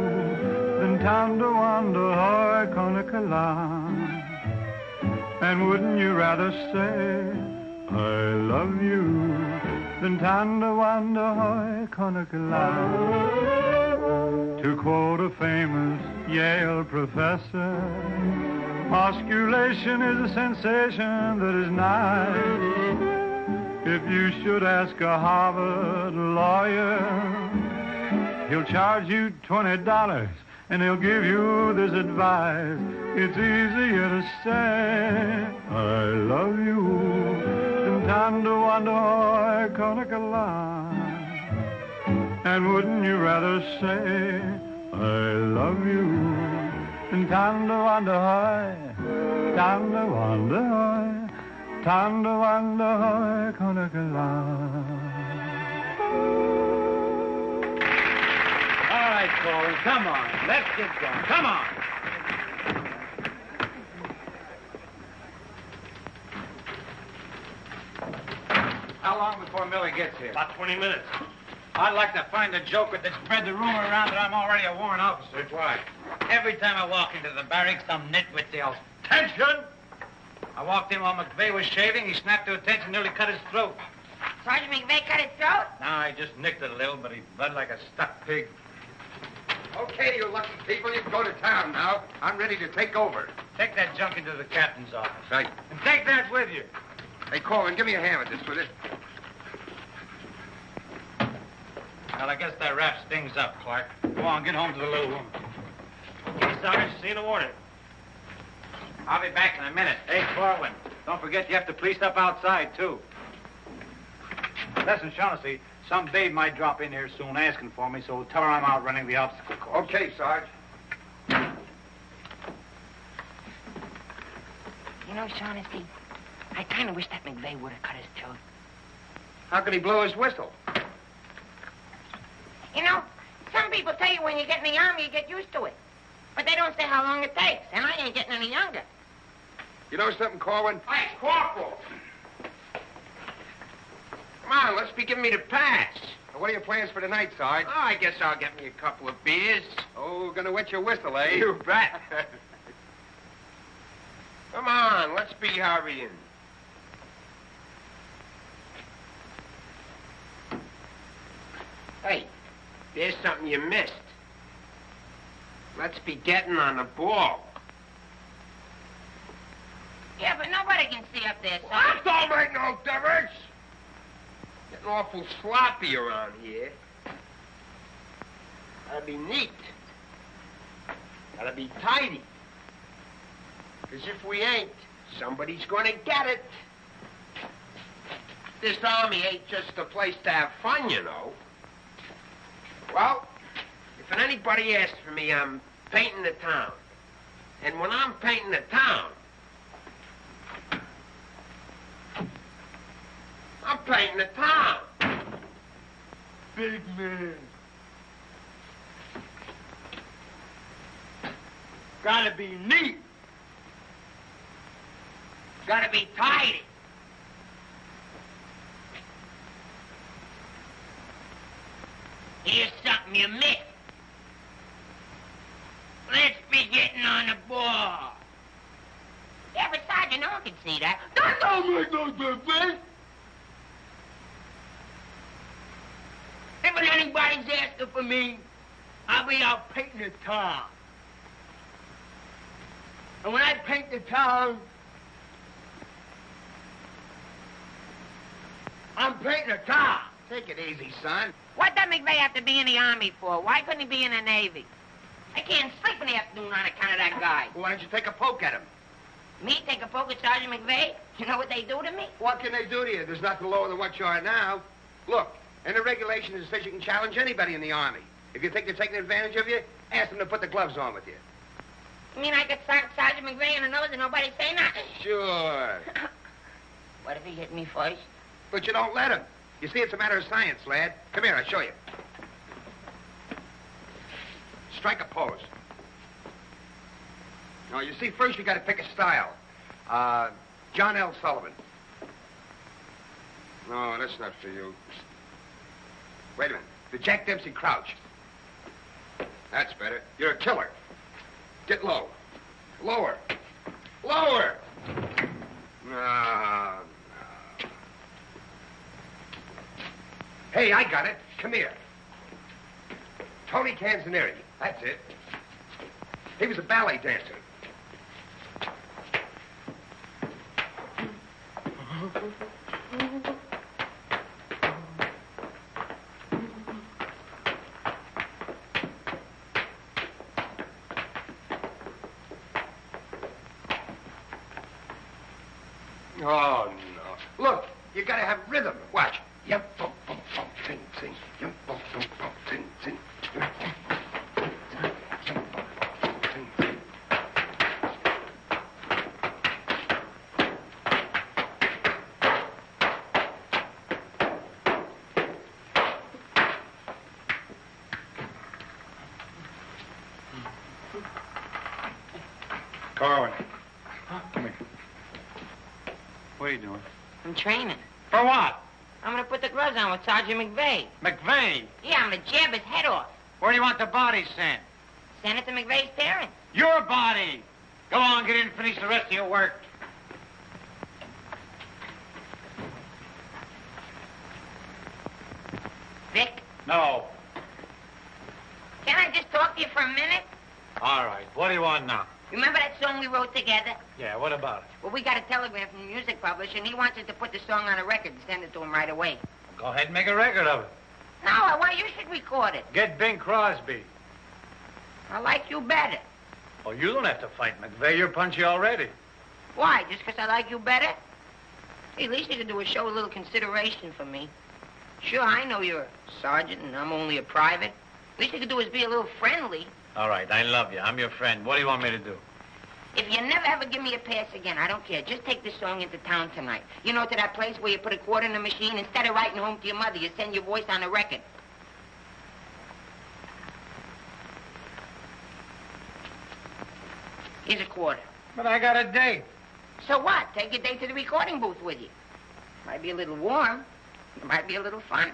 Speaker 3: than tanda wanda hoi konakala. And wouldn't you rather say, I love you, than tanda wanda hoi konakala. To quote a famous Yale professor, osculation is a sensation that is nice. If you should ask a Harvard lawyer, he'll charge you $20 and he'll give you this advice. It's easier to say, I love you, than tanda wanda hoi konakala. And wouldn't you rather say, I love you, than tanda wanda hoi, tanda wanda hoi, tanda wanda hoi konakala.
Speaker 6: All right, Corey, come on. Let's get going. Come on. How long before Millie gets here?
Speaker 7: About 20 minutes.
Speaker 6: I'd like to find a joker that spread the rumor around that I'm already a warrant officer.
Speaker 7: Why?
Speaker 6: Every time I walk into the barracks, some nitwit yells, "Attention!" I walked in while McVeigh was shaving. He snapped to attention, nearly cut his throat.
Speaker 4: Sergeant McVeigh cut his throat?
Speaker 6: No, I just nicked it a little, but he bled like a stuck pig.
Speaker 2: Okay, you lucky people, you can go to town now. I'm ready to take over.
Speaker 6: Take that junk into the captain's office.
Speaker 2: Right.
Speaker 6: And take that with you.
Speaker 2: Hey, Coleman, give me a hand with this, will you?
Speaker 6: Well, I guess that wraps things up, Clark. Go on, get home to the little woman.
Speaker 7: Okay, Sarge, see you in the morning.
Speaker 6: I'll be back in a minute. Hey, Corwin, don't forget you have to police up outside, too. Listen, Shaughnessy, some babe might drop in here soon asking for me, so tell her I'm out running the obstacle course.
Speaker 2: Okay, Sarge.
Speaker 4: You know, Shaughnessy, I kind of wish that McVeigh would have cut his throat.
Speaker 2: How can he blow his whistle?
Speaker 4: You know, some people tell you when you get in the army, you get used to it. But they don't say how long it takes, and I ain't getting any younger.
Speaker 2: You know something, Corwin? Hey, Corporal! Come on, let's be giving me the pass. What are your plans for tonight, Sarge? Oh, I guess I'll get me a couple of beers. Oh, gonna wet your whistle, eh? You bet. Come on, let's be hurrying. Hey, there's something you missed. Let's be getting on the ball.
Speaker 4: Yeah, but nobody can see up there, son.
Speaker 2: That don't make no difference. Getting awful sloppy around here. Gotta be neat. Gotta be tidy. Because if we ain't, somebody's gonna get it. This army ain't just a place to have fun, you know. Well, if anybody asks for me, I'm painting the town. And when I'm painting the town, I'm painting the town. Big man. Gotta be neat. Gotta be tidy.
Speaker 4: Here's something you missed. Let's be getting on the ball. Yeah, but Sergeant, no one can see that.
Speaker 2: Don't make no difference.
Speaker 4: If anybody's asking for me, I'll be out painting the town. And when I paint the town, I'm painting the town.
Speaker 2: Take it easy, son.
Speaker 4: What does McVeigh have to be in the Army for? Why couldn't he be in the Navy? I can't sleep in the afternoon on account of that guy.
Speaker 2: Well, why don't you take a poke at him?
Speaker 4: Me take a poke at Sergeant McVeigh? You know what they do to me?
Speaker 2: What can they do to you? There's nothing lower than what you are now. Look, in the regulations it says you can challenge anybody in the Army. If you think they're taking advantage of you, ask them to put the gloves on with you.
Speaker 4: You mean I could sock Sergeant McVeigh in the nose and nobody say nothing?
Speaker 2: Sure.
Speaker 4: What if he hit me first?
Speaker 2: But you don't let him. You see, it's a matter of science, lad. Come here, I'll show you. Strike a pose. Now, you see, first you got to pick a style. John L. Sullivan. No, that's not for you. Wait a minute. The Jack Dempsey crouch. That's better. You're a killer. Get low. Lower. Lower. No. Hey, I got it. Come here. Tony Canzoneri. That's it. He was a ballet dancer. Oh, no. Look, you gotta have rhythm. Watch. Yum, bum, bum, bum, ting, ting. Yum, bum, bum, bum, ting, ting. Yum, bum, bum, ting, ting.
Speaker 6: Corwin. Come here. What are you doing?
Speaker 4: I'm training.
Speaker 6: For what?
Speaker 4: I'm gonna put the gloves on with Sergeant McVeigh.
Speaker 6: McVeigh?
Speaker 4: Yeah, I'm gonna jab his head off.
Speaker 6: Where do you want the body sent?
Speaker 4: Send it to McVeigh's parents.
Speaker 6: Your body! Go on, get in and finish the rest of your work.
Speaker 4: Vic,
Speaker 6: No.
Speaker 4: can I just talk to you for a minute?
Speaker 6: All right. What do you want now?
Speaker 4: Remember that song we wrote together?
Speaker 6: Yeah, what about it?
Speaker 4: Well, we got a telegram from the music publisher, and he wants us to put the song on a record and send it to him right away.
Speaker 6: Go ahead and make a record of it.
Speaker 4: No, I want you should record it.
Speaker 6: Get Bing Crosby.
Speaker 4: I like you better.
Speaker 6: Oh, you don't have to fight McVeigh. You're punchy already.
Speaker 4: Why? Just because I like you better? Hey, at least you can do is show a little consideration for me. Sure, I know you're a sergeant and I'm only a private. At least you can do is be a little friendly.
Speaker 6: All right, I love you. I'm your friend. What do you want me to do?
Speaker 4: If you never ever give me a pass again, I don't care. Just take this song into town tonight. You know, to that place where you put a quarter in the machine. Instead of writing home to your mother, you send your voice on a record. Here's a quarter.
Speaker 6: But I got a date.
Speaker 4: So what? Take your date to the recording booth with you. Might be a little warm. It might be a little fun.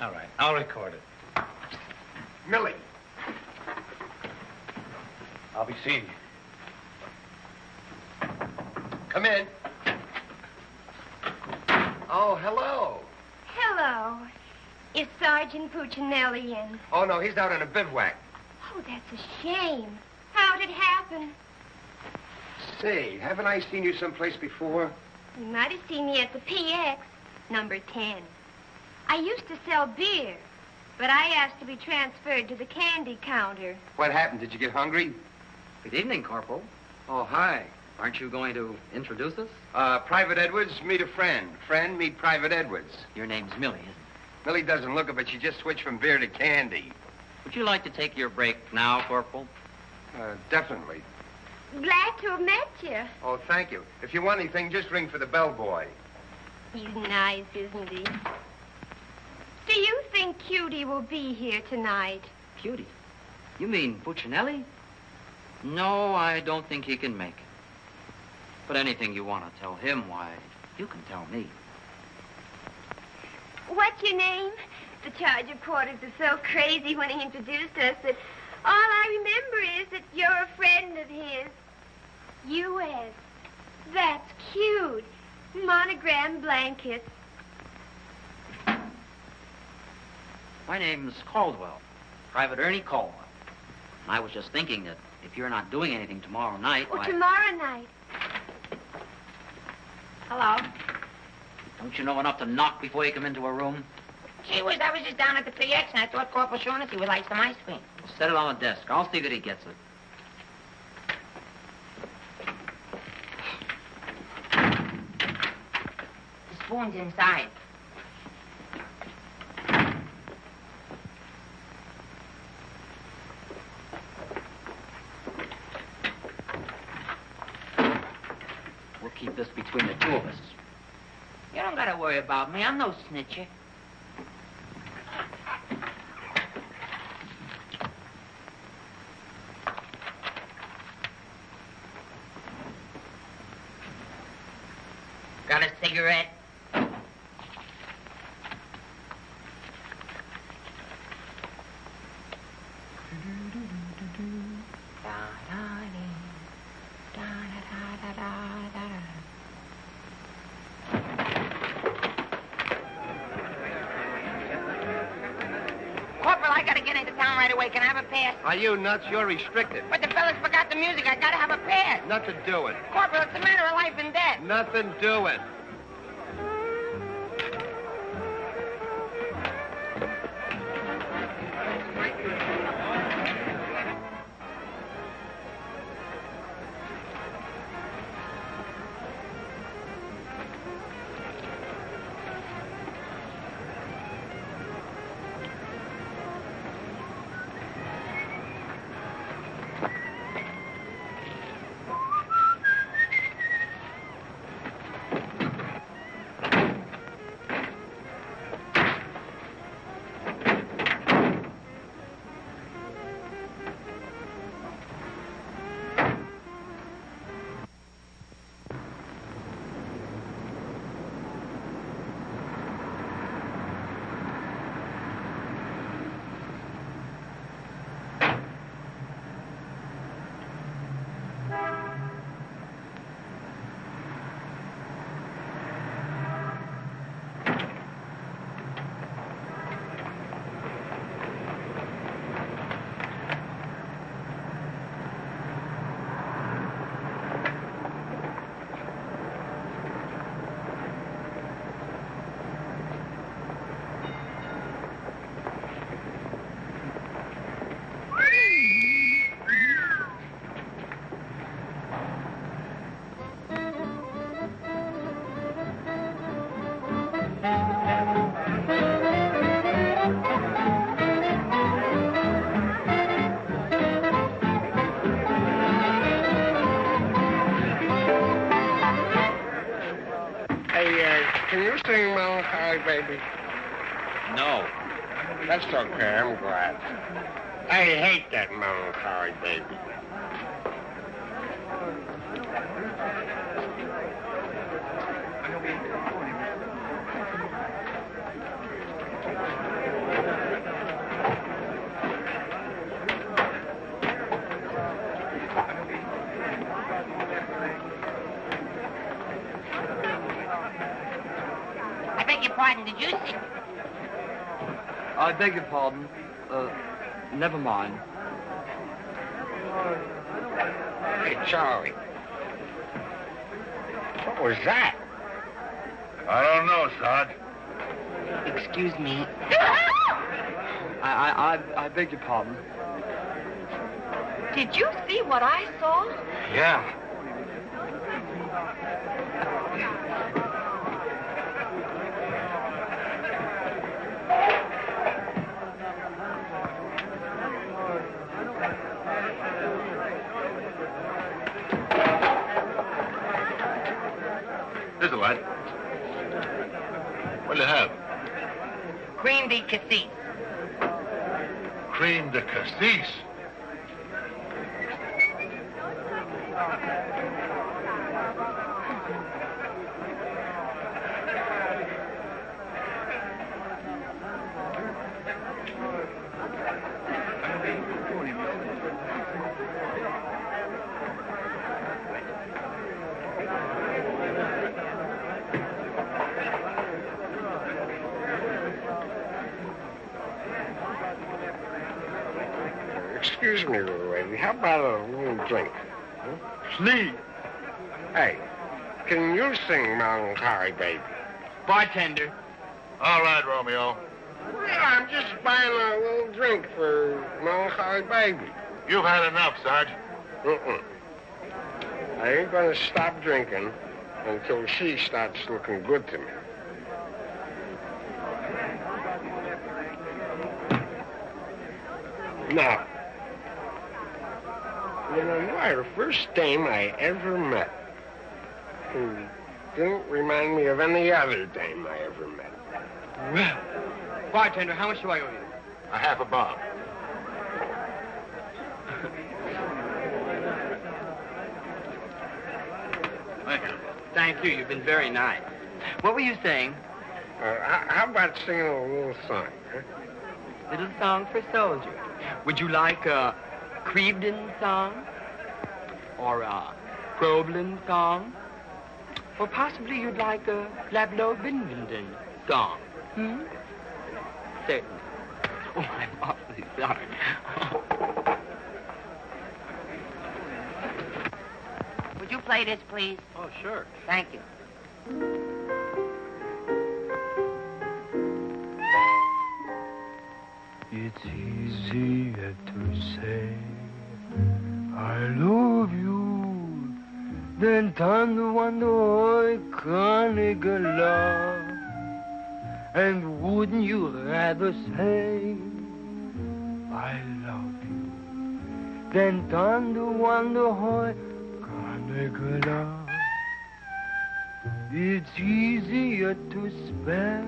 Speaker 6: All right, I'll record it.
Speaker 2: Millie.
Speaker 6: I'll be seeing you.
Speaker 2: Come in. Oh, hello.
Speaker 9: Hello. Is Sergeant Puccinelli in?
Speaker 2: Oh, no, he's out on a bivouac.
Speaker 9: Oh, that's a shame. How'd it happen?
Speaker 2: Say, haven't I seen you someplace before?
Speaker 9: You might have seen me at the PX, number 10. I used to sell beer, but I asked to be transferred to the candy counter.
Speaker 2: What happened? Did you get hungry?
Speaker 5: Good evening, Corporal.
Speaker 2: Oh, hi.
Speaker 5: Aren't you going to introduce us?
Speaker 2: Private Edwards, meet a friend. Friend, meet Private Edwards.
Speaker 5: Your name's Millie, isn't it?
Speaker 2: Millie doesn't look it, but she just switched from beer to candy.
Speaker 5: Would you like to take your break now, Corporal?
Speaker 2: Definitely.
Speaker 9: Glad to have met you.
Speaker 2: Oh, thank you. If you want anything, just ring for the bellboy.
Speaker 9: He's nice, isn't he? Do you think Cutie will be here tonight?
Speaker 5: Cutie? You mean Puccinelli? No, I don't think he can make it. But anything you want to tell him, why, you can tell me.
Speaker 9: What's your name? The charge of quarters is so crazy when he introduced us that all I remember is that you're a friend of his. U.S. That's cute. Monogram blankets.
Speaker 5: My name's Caldwell, Private Ernie Caldwell. And I was just thinking that if you're not doing anything tomorrow night,
Speaker 9: Oh,
Speaker 5: why...
Speaker 9: tomorrow night.
Speaker 4: Hello.
Speaker 5: Don't you know enough to knock before you come into a room?
Speaker 4: Gee whiz, I was just down at the PX and I thought Corporal Shaughnessy would like some ice cream.
Speaker 5: Set it on the desk. I'll see that he gets it.
Speaker 4: The spoon's inside.
Speaker 5: keep this between the two of us.
Speaker 4: You don't gotta worry about me. I'm no snitcher. Got a cigarette? Corporal, I gotta get into town right away. Can I have a pass?
Speaker 2: Are you nuts? You're restricted.
Speaker 4: But the fellas forgot the music. I gotta have a pass.
Speaker 2: Nothing doing.
Speaker 4: Corporal, it's a matter of life and death.
Speaker 2: Nothing doing.
Speaker 14: Can you sing Melancholy Baby?
Speaker 8: No.
Speaker 14: That's okay, I'm glad. I hate that Melancholy Baby.
Speaker 4: I beg your pardon, did you sing?
Speaker 5: I beg your pardon. Never mind.
Speaker 14: Hey, Charlie. What was that?
Speaker 13: I don't know, Sarge.
Speaker 4: Excuse me.
Speaker 5: I beg your pardon.
Speaker 9: Did you see what I saw?
Speaker 13: Yeah. Here's a light. What'll you have?
Speaker 4: Cream de cassis.
Speaker 13: Cream de cassis.
Speaker 14: Excuse me, little lady. How about a little drink?
Speaker 13: Sleep.
Speaker 14: Hey, can you sing Melancholy Baby?
Speaker 5: Bartender.
Speaker 13: All right, Romeo.
Speaker 14: Well, I'm just buying a little drink for Melancholy Baby.
Speaker 13: You've had enough, Sarge.
Speaker 14: I ain't gonna stop drinking until she starts looking good to me. Now, you know, you are the first dame I ever met. who didn't remind me of any other dame I ever met.
Speaker 12: Well, bartender, how much do I owe you?
Speaker 13: A half a bob.
Speaker 8: Thank you.
Speaker 12: Thank you. You've been very nice. What were you saying?
Speaker 14: How about singing a little song, huh?
Speaker 12: Little song for soldier. Would you like a Crevedon song? Or a Problem song? Or possibly you'd like a Lablo Binvenden song? Certainly. Oh, I'm awfully sorry.
Speaker 4: Would you play this, please?
Speaker 7: Oh, sure.
Speaker 4: Thank you.
Speaker 3: It's easier to say I love you than to wonder love. And wouldn't you rather say I love you than to wonder love? It's easier to spell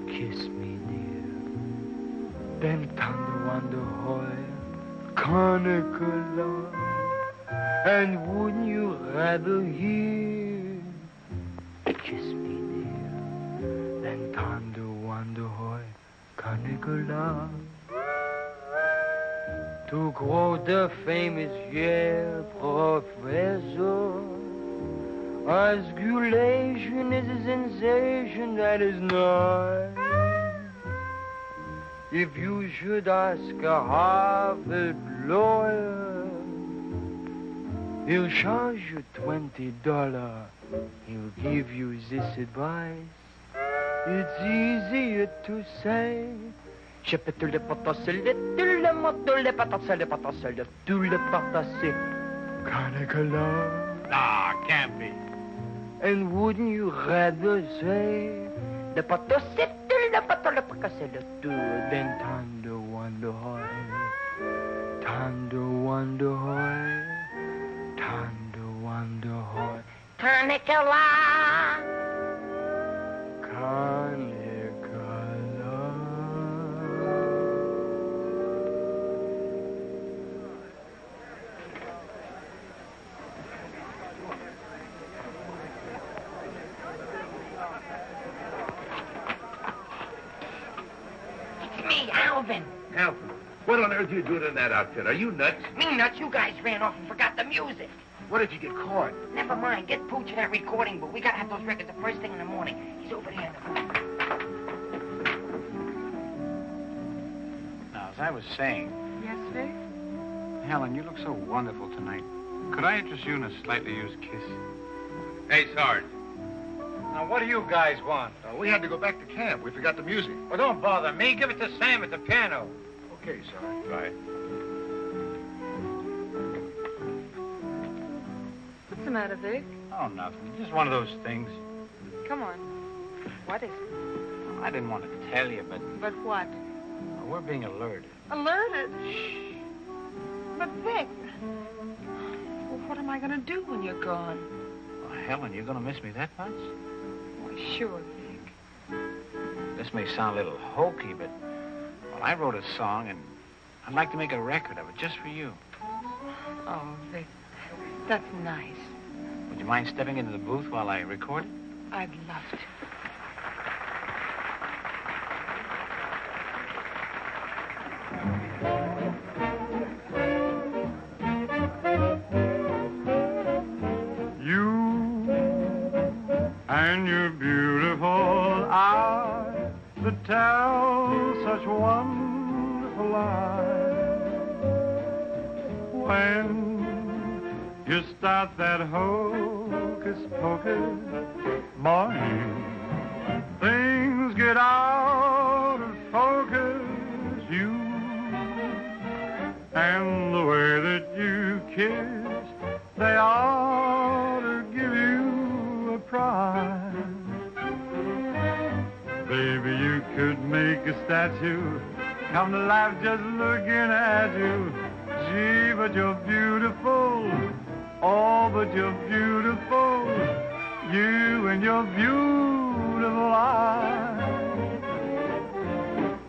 Speaker 3: kiss me dear than to wonder love. And wouldn't you rather hear kiss me dear than to wonder love? To quote the famous Yale professor, osculation is a sensation that is nice. If you should ask a Harvard lawyer, he'll charge you $20. He'll give you this advice. It's easier to say
Speaker 6: Nah, can't be.
Speaker 3: and wouldn't you rather say than Thunder Wonder Hoy, Thunder Wonder Hoy, Thunder Wonder Hoy,
Speaker 4: Carnicola.
Speaker 2: Alvin.
Speaker 15: Alvin, what on earth are you doing in that outfit? Are you nuts?
Speaker 2: Me nuts, you guys ran off and forgot the music.
Speaker 15: What did you get caught?
Speaker 2: Never mind, get Pooch in that recording booth. We gotta have those records the first thing in the morning. He's over there in the booth.
Speaker 6: Now, as I was saying,
Speaker 10: Yes, Vic?
Speaker 6: Helen, you look so wonderful tonight. Could I interest you in a slightly used kiss?
Speaker 13: Hey, Sarge.
Speaker 6: Now, what do you guys want?
Speaker 13: We had to go back to camp. We forgot the music.
Speaker 6: Well, don't bother me. Give it to Sam at the piano.
Speaker 13: Okay, Sarge. Right.
Speaker 10: What's the matter, Vic?
Speaker 6: Oh, nothing. Just one of those things.
Speaker 10: Come on. What is it?
Speaker 6: I didn't want to tell you, but
Speaker 10: But what?
Speaker 6: we're being alerted.
Speaker 10: Alerted? Shh. But, Vic, well, what am I going to do when you're gone?
Speaker 6: Well, Helen, you're going to miss me that much?
Speaker 10: Why, sure, Vic.
Speaker 6: This may sound a little hokey, but well, I wrote a song, and I'd like to make a record of it just for you.
Speaker 10: Oh, Vic, that's nice.
Speaker 6: Would you mind stepping into the booth while I record it?
Speaker 10: I'd love to.
Speaker 3: And your beautiful eyes that tell such wonderful lies. When you start that hocus pocus, boy, things get out of focus. You and the way that you kiss, they ought to give you a prize. Baby, you could make a statue come to life just looking at you. Gee, but you're beautiful Oh, but you're beautiful, you and your beautiful eyes.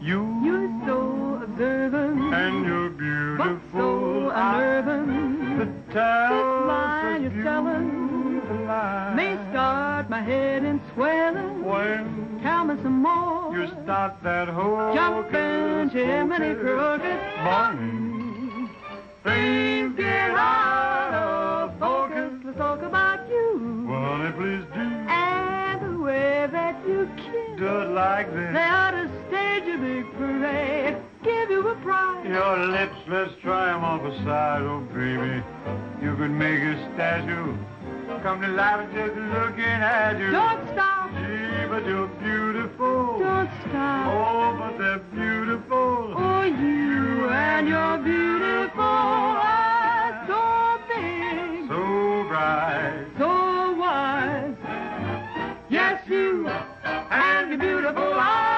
Speaker 16: You're so observant,
Speaker 3: and you're beautiful,
Speaker 16: but so unnerving.
Speaker 3: The tell
Speaker 16: line you're telling may start my head in swelling.
Speaker 3: When
Speaker 16: tell me some more.
Speaker 3: You start that whole
Speaker 16: jumping Jiminy Crooked
Speaker 3: morning.
Speaker 16: Things get out of focus. Let's talk about you.
Speaker 3: Well, honey, please do.
Speaker 16: And the way that you kiss.
Speaker 3: Do it like this.
Speaker 16: They ought to stage a big parade. Give you a prize.
Speaker 3: Your lips, let's try 'em off a side, oh baby. You could make a statue come to life just looking at you.
Speaker 16: Don't stop.
Speaker 3: Gee, but you're beautiful.
Speaker 16: Don't stop.
Speaker 3: Oh, but they're beautiful.
Speaker 16: Oh, you and your beautiful eyes, so big,
Speaker 3: so bright,
Speaker 16: so wise. Yes, you and your beautiful eyes.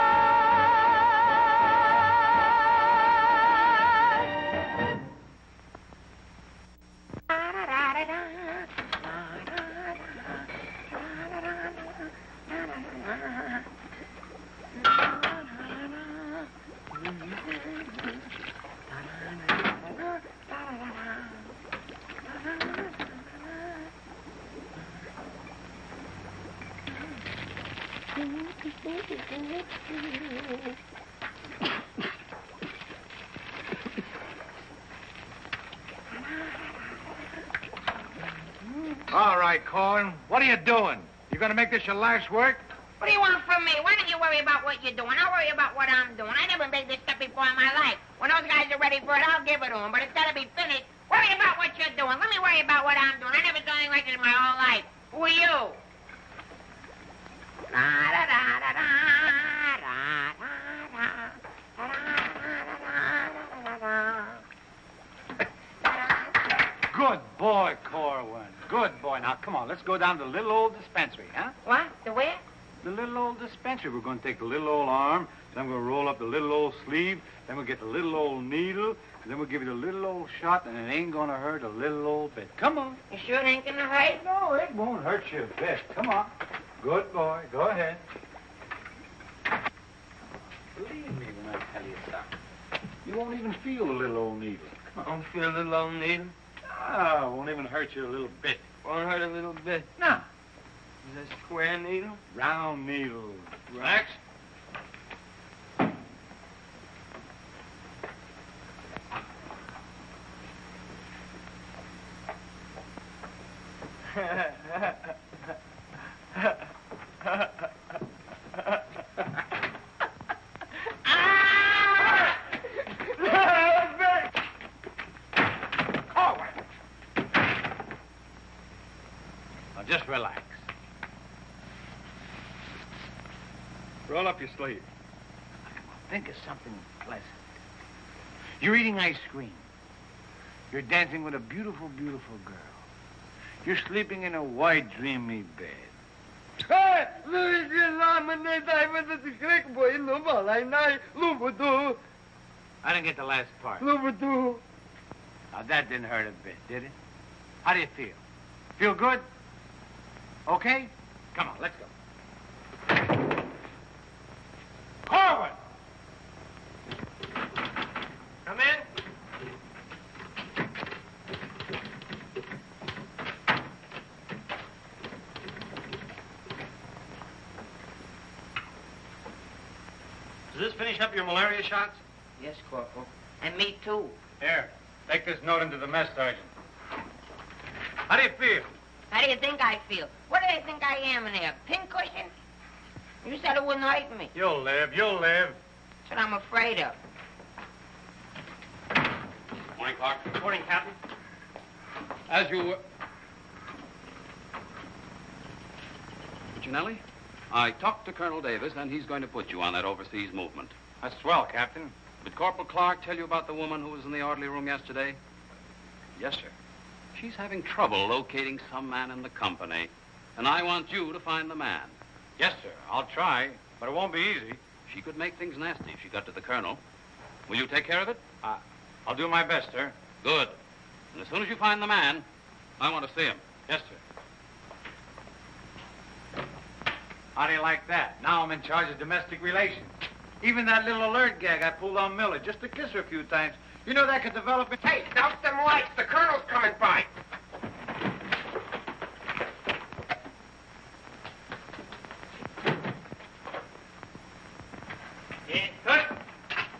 Speaker 6: All right, Corn. What are you doing? You gonna make this your life's work?
Speaker 4: What do you want from me? Why don't you worry about what you're doing? I'll worry about what I'm doing. I never made this stuff before in my life. When those guys are ready for it, I'll give it to them. But it's got to be finished. Worry about what you're doing. Let me worry about what I'm doing. I never done anything like this in my whole life. Who are you?
Speaker 6: Good boy, Corwin. Good boy. Now, come on, let's go down to the little old dispensary, huh?
Speaker 4: What? The where?
Speaker 6: The little old dispensary. We're going to take the little old arm, then we're going to roll up the little old sleeve, then we'll get the little old needle, and then we'll give you the little old shot, and it ain't going to hurt a little old bit. Come on.
Speaker 4: You sure it ain't going to hurt?
Speaker 6: No, it won't hurt you a bit. Come on. Good boy. Go ahead. Believe me when I tell you something. You won't even feel the little old needle.
Speaker 12: I don't feel a little old needle.
Speaker 6: Ah, won't even hurt you a little bit.
Speaker 12: Won't hurt a little bit.
Speaker 6: No.
Speaker 12: Is it a square needle?
Speaker 6: Round needle.
Speaker 12: Relax.
Speaker 6: Now, just relax. Roll up your sleeve. Now, come on, think of something pleasant. You're eating ice cream. You're dancing with a beautiful, beautiful girl. You're sleeping in a white, dreamy bed. I didn't get the last part. Now, that didn't hurt a bit, did it? How do you feel? Feel good? Okay? Come on, let's go. Corwin!
Speaker 7: Come in. Does this finish up your malaria shots?
Speaker 4: Yes, Corporal. And me, too.
Speaker 6: Here, take this note into the mess sergeant. How do you feel?
Speaker 4: How do you think I feel? What do they think I am in there? Pincushion? You said it wouldn't hurt me.
Speaker 6: You'll live, you'll live.
Speaker 4: That's what I'm afraid of.
Speaker 8: Morning, Clark.
Speaker 7: Morning, Captain.
Speaker 8: As you... Puccinelli, I talked to Colonel Davis, and he's going to put you on that overseas movement.
Speaker 6: That's swell, Captain.
Speaker 8: Did Corporal Clark tell you about the woman who was in the orderly room yesterday?
Speaker 6: Yes, sir.
Speaker 8: She's having trouble locating some man in the company, and I want you to find the man.
Speaker 6: Yes, sir. I'll try, but it won't be easy.
Speaker 8: She could make things nasty if she got to the colonel. Will you take care of it?
Speaker 6: I'll do my best, sir.
Speaker 8: Good. And as soon as you find the man, I want to see him.
Speaker 6: Yes, sir. How do you like that? Now I'm in charge of domestic relations. Even that little alert gag I pulled on Miller, just to kiss her a few times, you know that could develop into...
Speaker 2: Hey, douse them lights. The colonel's coming by.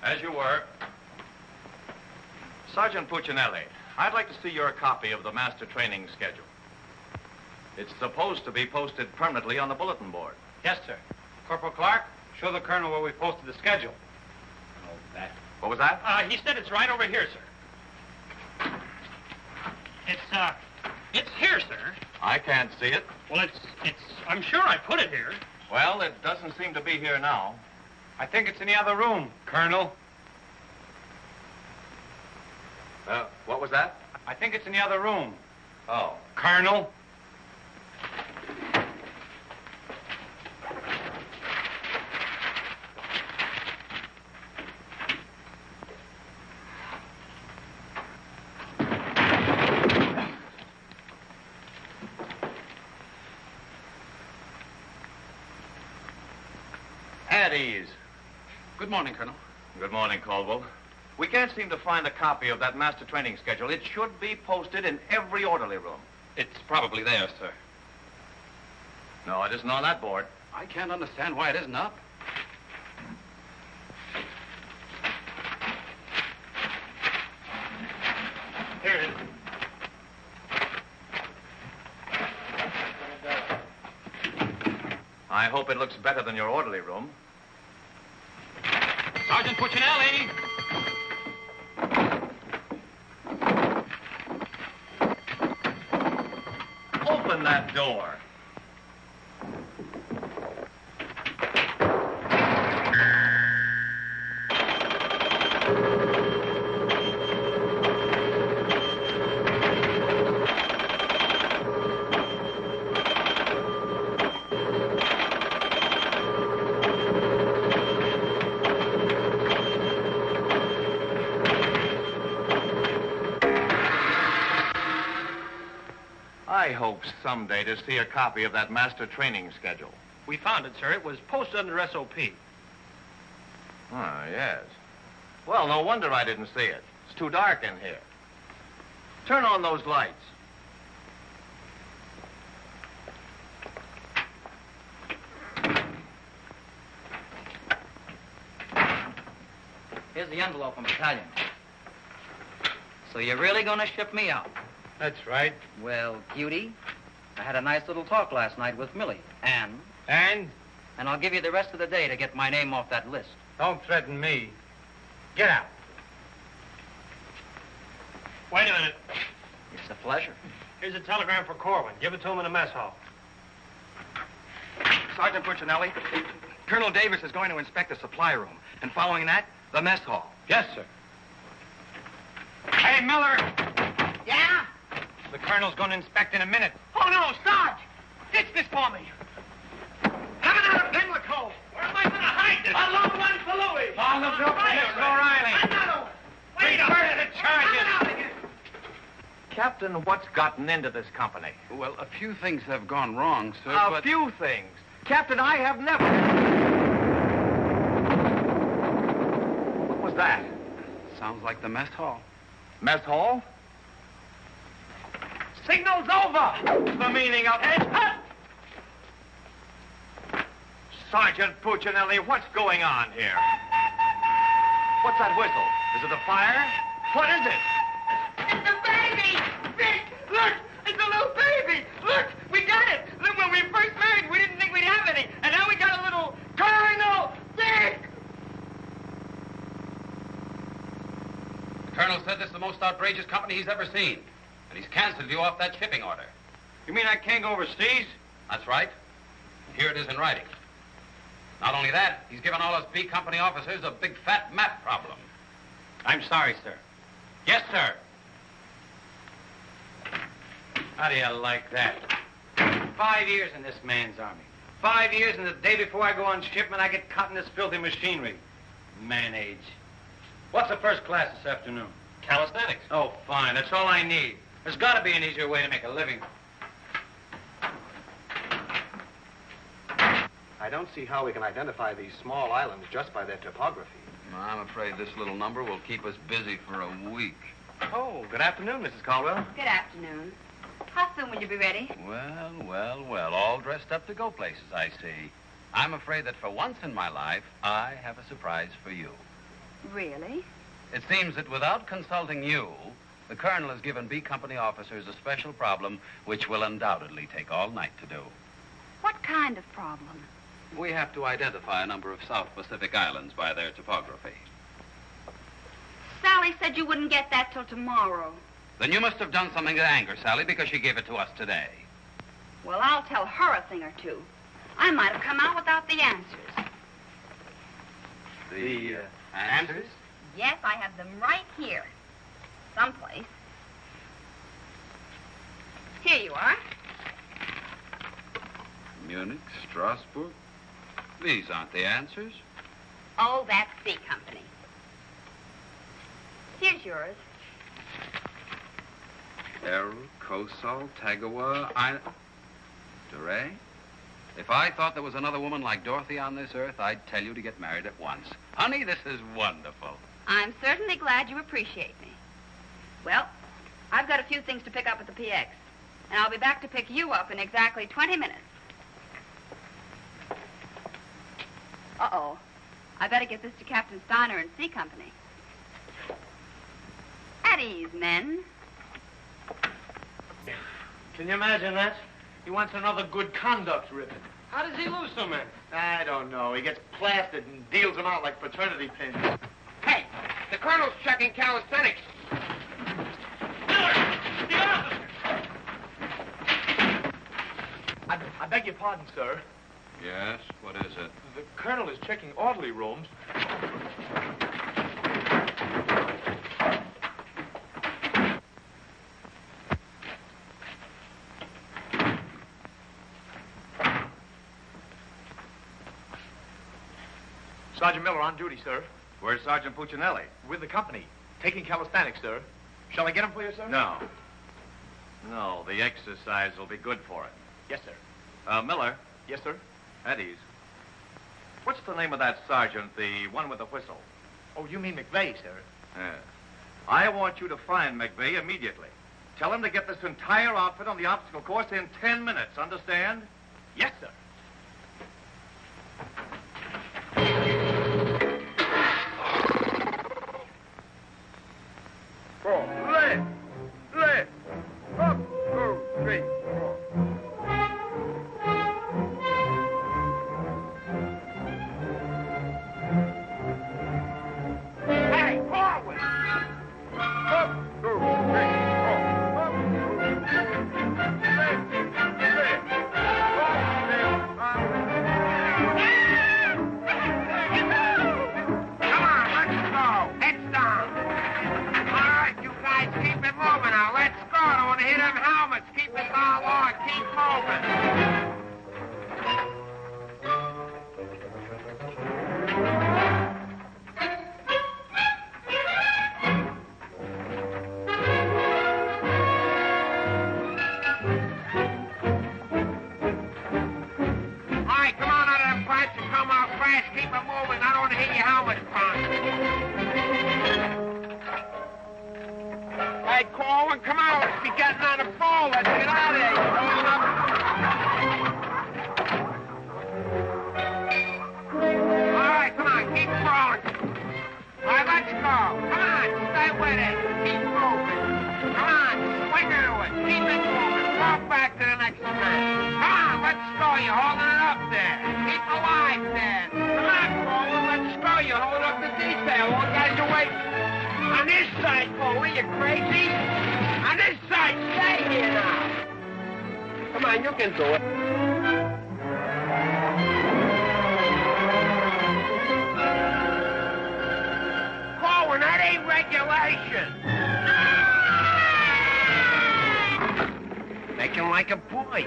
Speaker 15: As you were. Sergeant Puccinelli, I'd like to see your copy of the master training schedule. It's supposed to be posted permanently on the bulletin board.
Speaker 6: Yes, sir. Corporal Clark, show the colonel where we posted the schedule. Oh, that.
Speaker 15: What was that?
Speaker 7: He said it's right over here, sir. It's here, sir.
Speaker 15: I can't see it.
Speaker 7: Well, I'm sure I put it here.
Speaker 15: Well, it doesn't seem to be here now.
Speaker 6: I think it's in the other room, Colonel.
Speaker 15: What was that?
Speaker 6: I think it's in the other room.
Speaker 15: Oh.
Speaker 6: Colonel.
Speaker 15: At ease.
Speaker 8: Good morning, Colonel.
Speaker 15: Good morning, Caldwell. We can't seem to find a copy of that master training schedule. It should be posted in every orderly room.
Speaker 8: It's probably there, sir.
Speaker 15: No, it isn't on that board.
Speaker 8: I can't understand why it isn't up.
Speaker 6: Here it is.
Speaker 15: I hope it looks better than your orderly room.
Speaker 7: Sergeant Puccinelli!
Speaker 15: Open that door. I hope someday to see a copy of that master training schedule.
Speaker 7: We found it, sir. It was posted under SOP.
Speaker 15: Ah, yes. Well, no wonder I didn't see it. It's too dark in here. Turn on those lights.
Speaker 5: Here's the envelope from battalion. So you're really going to ship me out?
Speaker 6: That's right.
Speaker 5: Well, cutie, I had a nice little talk last night with Millie. And?
Speaker 6: And?
Speaker 5: And I'll give you the rest of the day to get my name off that list.
Speaker 6: Don't threaten me. Get out.
Speaker 7: Wait a minute.
Speaker 5: It's a pleasure.
Speaker 7: Here's a telegram for Corwin. Give it to him in the mess hall.
Speaker 11: Sergeant Puccinelli, Colonel Davis is going to inspect the supply room, and following that, the mess hall.
Speaker 6: Yes, sir. Hey, Miller!
Speaker 2: Yeah?
Speaker 6: The colonel's going to inspect in a minute.
Speaker 2: Oh, no, Sarge! Ditch this for me. Have it out of Pimlico. Where am I going to hide this? A long one for Louis.
Speaker 6: Oh, look, here's O'Reilly.
Speaker 2: Another one. Wait
Speaker 6: Reverse the charges.
Speaker 2: Out of here.
Speaker 15: Captain, what's gotten into this company?
Speaker 8: Well, a few things have gone wrong, sir,
Speaker 15: A
Speaker 8: but...
Speaker 15: few things. Captain, I have never... What was that?
Speaker 8: Sounds like the mess hall.
Speaker 15: Mess hall?
Speaker 2: Signal's over.
Speaker 6: The meaning of it. Sergeant Puccinelli, what's going on here?
Speaker 15: What's that whistle? Is it a fire? What is it?
Speaker 2: It's a baby! Vic, look! It's a little baby! Look! We got it! Look, when we first married, we didn't think we'd have any. And now we got a little Colonel Vic!
Speaker 8: The colonel said this is the most outrageous company he's ever seen. And he's canceled you off that shipping order.
Speaker 6: You mean I can't go overseas?
Speaker 8: That's right. And here it is in writing. Not only that, he's given all us B Company officers a big fat map problem.
Speaker 6: I'm sorry, sir. Yes, sir. How do you like that? 5 years in this man's army. 5 years, and the day before I go on shipment, I get caught in this filthy machinery. Man age. What's the first class this afternoon?
Speaker 7: Calisthenics.
Speaker 6: Oh, fine. That's all I need. There's got to be an easier way to make a living.
Speaker 17: I don't see how we can identify these small islands just by their topography.
Speaker 8: I'm afraid this little number will keep us busy for a week.
Speaker 17: Oh, good afternoon, Mrs. Caldwell.
Speaker 10: Good afternoon. How soon will you be ready?
Speaker 8: Well, all dressed up to go places, I see. I'm afraid that for once in my life, I have a surprise for you.
Speaker 10: Really?
Speaker 8: It seems that without consulting you, the Colonel has given B Company officers a special problem which will undoubtedly take all night to do.
Speaker 10: What kind of problem?
Speaker 8: We have to identify a number of South Pacific islands by their topography.
Speaker 10: Sally said you wouldn't get that till tomorrow.
Speaker 8: Then you must have done something to anger Sally because she gave it to us today.
Speaker 10: Well, I'll tell her a thing or two. I might have come out without the answers.
Speaker 8: The answers?
Speaker 10: Yes, I have them right here. Someplace. Here you are.
Speaker 8: Munich, Strasbourg. These aren't the answers.
Speaker 10: Oh, that's C Company. Here's yours.
Speaker 8: Errol, Kosal, Tagawa, DeRay? If I thought there was another woman like Dorothy on this earth, I'd tell you to get married at once. Honey, this is wonderful.
Speaker 10: I'm certainly glad you appreciate me. Well, I've got a few things to pick up at the PX, and I'll be back to pick you up in exactly 20 minutes. Uh-oh. I better get this to Captain Steiner and C Company. At ease, men.
Speaker 7: Can you imagine that? He wants another good conduct ribbon. How does he lose so many?
Speaker 13: I don't know. He gets plastered and deals them out like fraternity pins.
Speaker 2: Hey, the Colonel's checking calisthenics.
Speaker 13: I beg your pardon, sir.
Speaker 8: Yes, what is it?
Speaker 13: The Colonel is checking orderly rooms. Sergeant Miller on duty, sir.
Speaker 15: Where's Sergeant Puccinelli?
Speaker 13: With the company. Taking calisthenics, sir. Shall I get him for you, sir?
Speaker 15: No. No, the exercise will be good for it.
Speaker 13: Yes, sir.
Speaker 15: Miller.
Speaker 13: Yes, sir.
Speaker 15: At ease. What's the name of that sergeant, the one with the whistle?
Speaker 13: Oh, you mean McVeigh, sir?
Speaker 15: Yes. I want you to find McVeigh immediately. Tell him to get this entire outfit on the obstacle course in 10 minutes, understand?
Speaker 13: Yes, sir.
Speaker 2: Left. Up, 2, 3, 4. Hey, forward. Up, 2, 3, 4. Up, 2, 3, left. Come on, let's go. Heads down. All right, you guys, keep it moving now. Let's go. Don't want to hit them helmets. Keep it all on. Keep moving. All right, come on out of them pipes and come out fast. Keep it moving. I don't want to hit your helmet, Punk. Hey, Corwin, come on. Let's be getting on the phone. Let's get out of here. You rolling up? All right, come on. Keep crawling. All right, let's go. Come on. Stay with it. Keep moving. Come on. Swing into it. Keep it moving. Walk back to the next man. Come on. Let's go. You're holding it up there. Keep alive there. Come on, Corwin. Let's go. You're holding up the detail. All guys are waiting. On this side, Foley, you crazy? On this side, stay here now. Come on, you can do it. Corwin, that ain't regulation. Make him like a boy.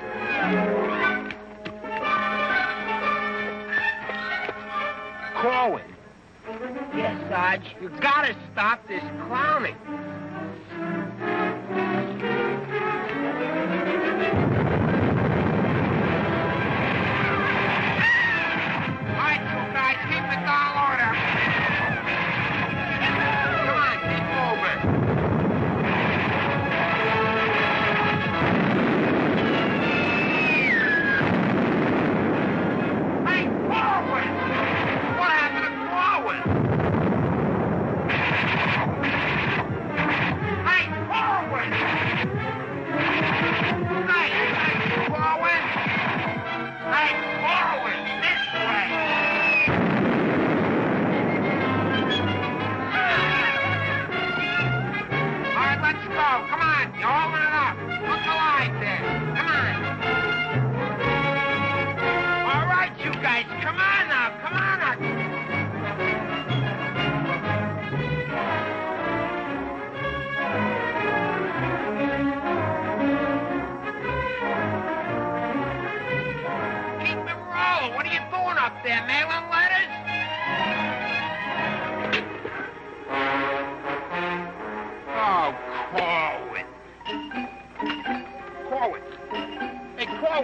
Speaker 2: Corwin. Yes, Sarge. You gotta stop this clowning.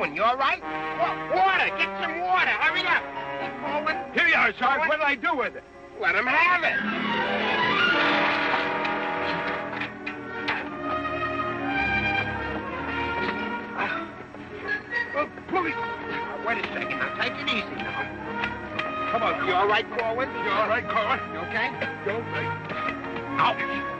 Speaker 2: doing? You all right? Water! Get some water! Hurry up! Corwin.
Speaker 18: Here you are, Sarge. What did I do with it?
Speaker 2: Let him have it. Police. Wait a second. Now, take it easy now. Come on. You all right, Corwin?
Speaker 18: You all right, Corwin?
Speaker 2: You okay?
Speaker 18: You all right?
Speaker 2: Out.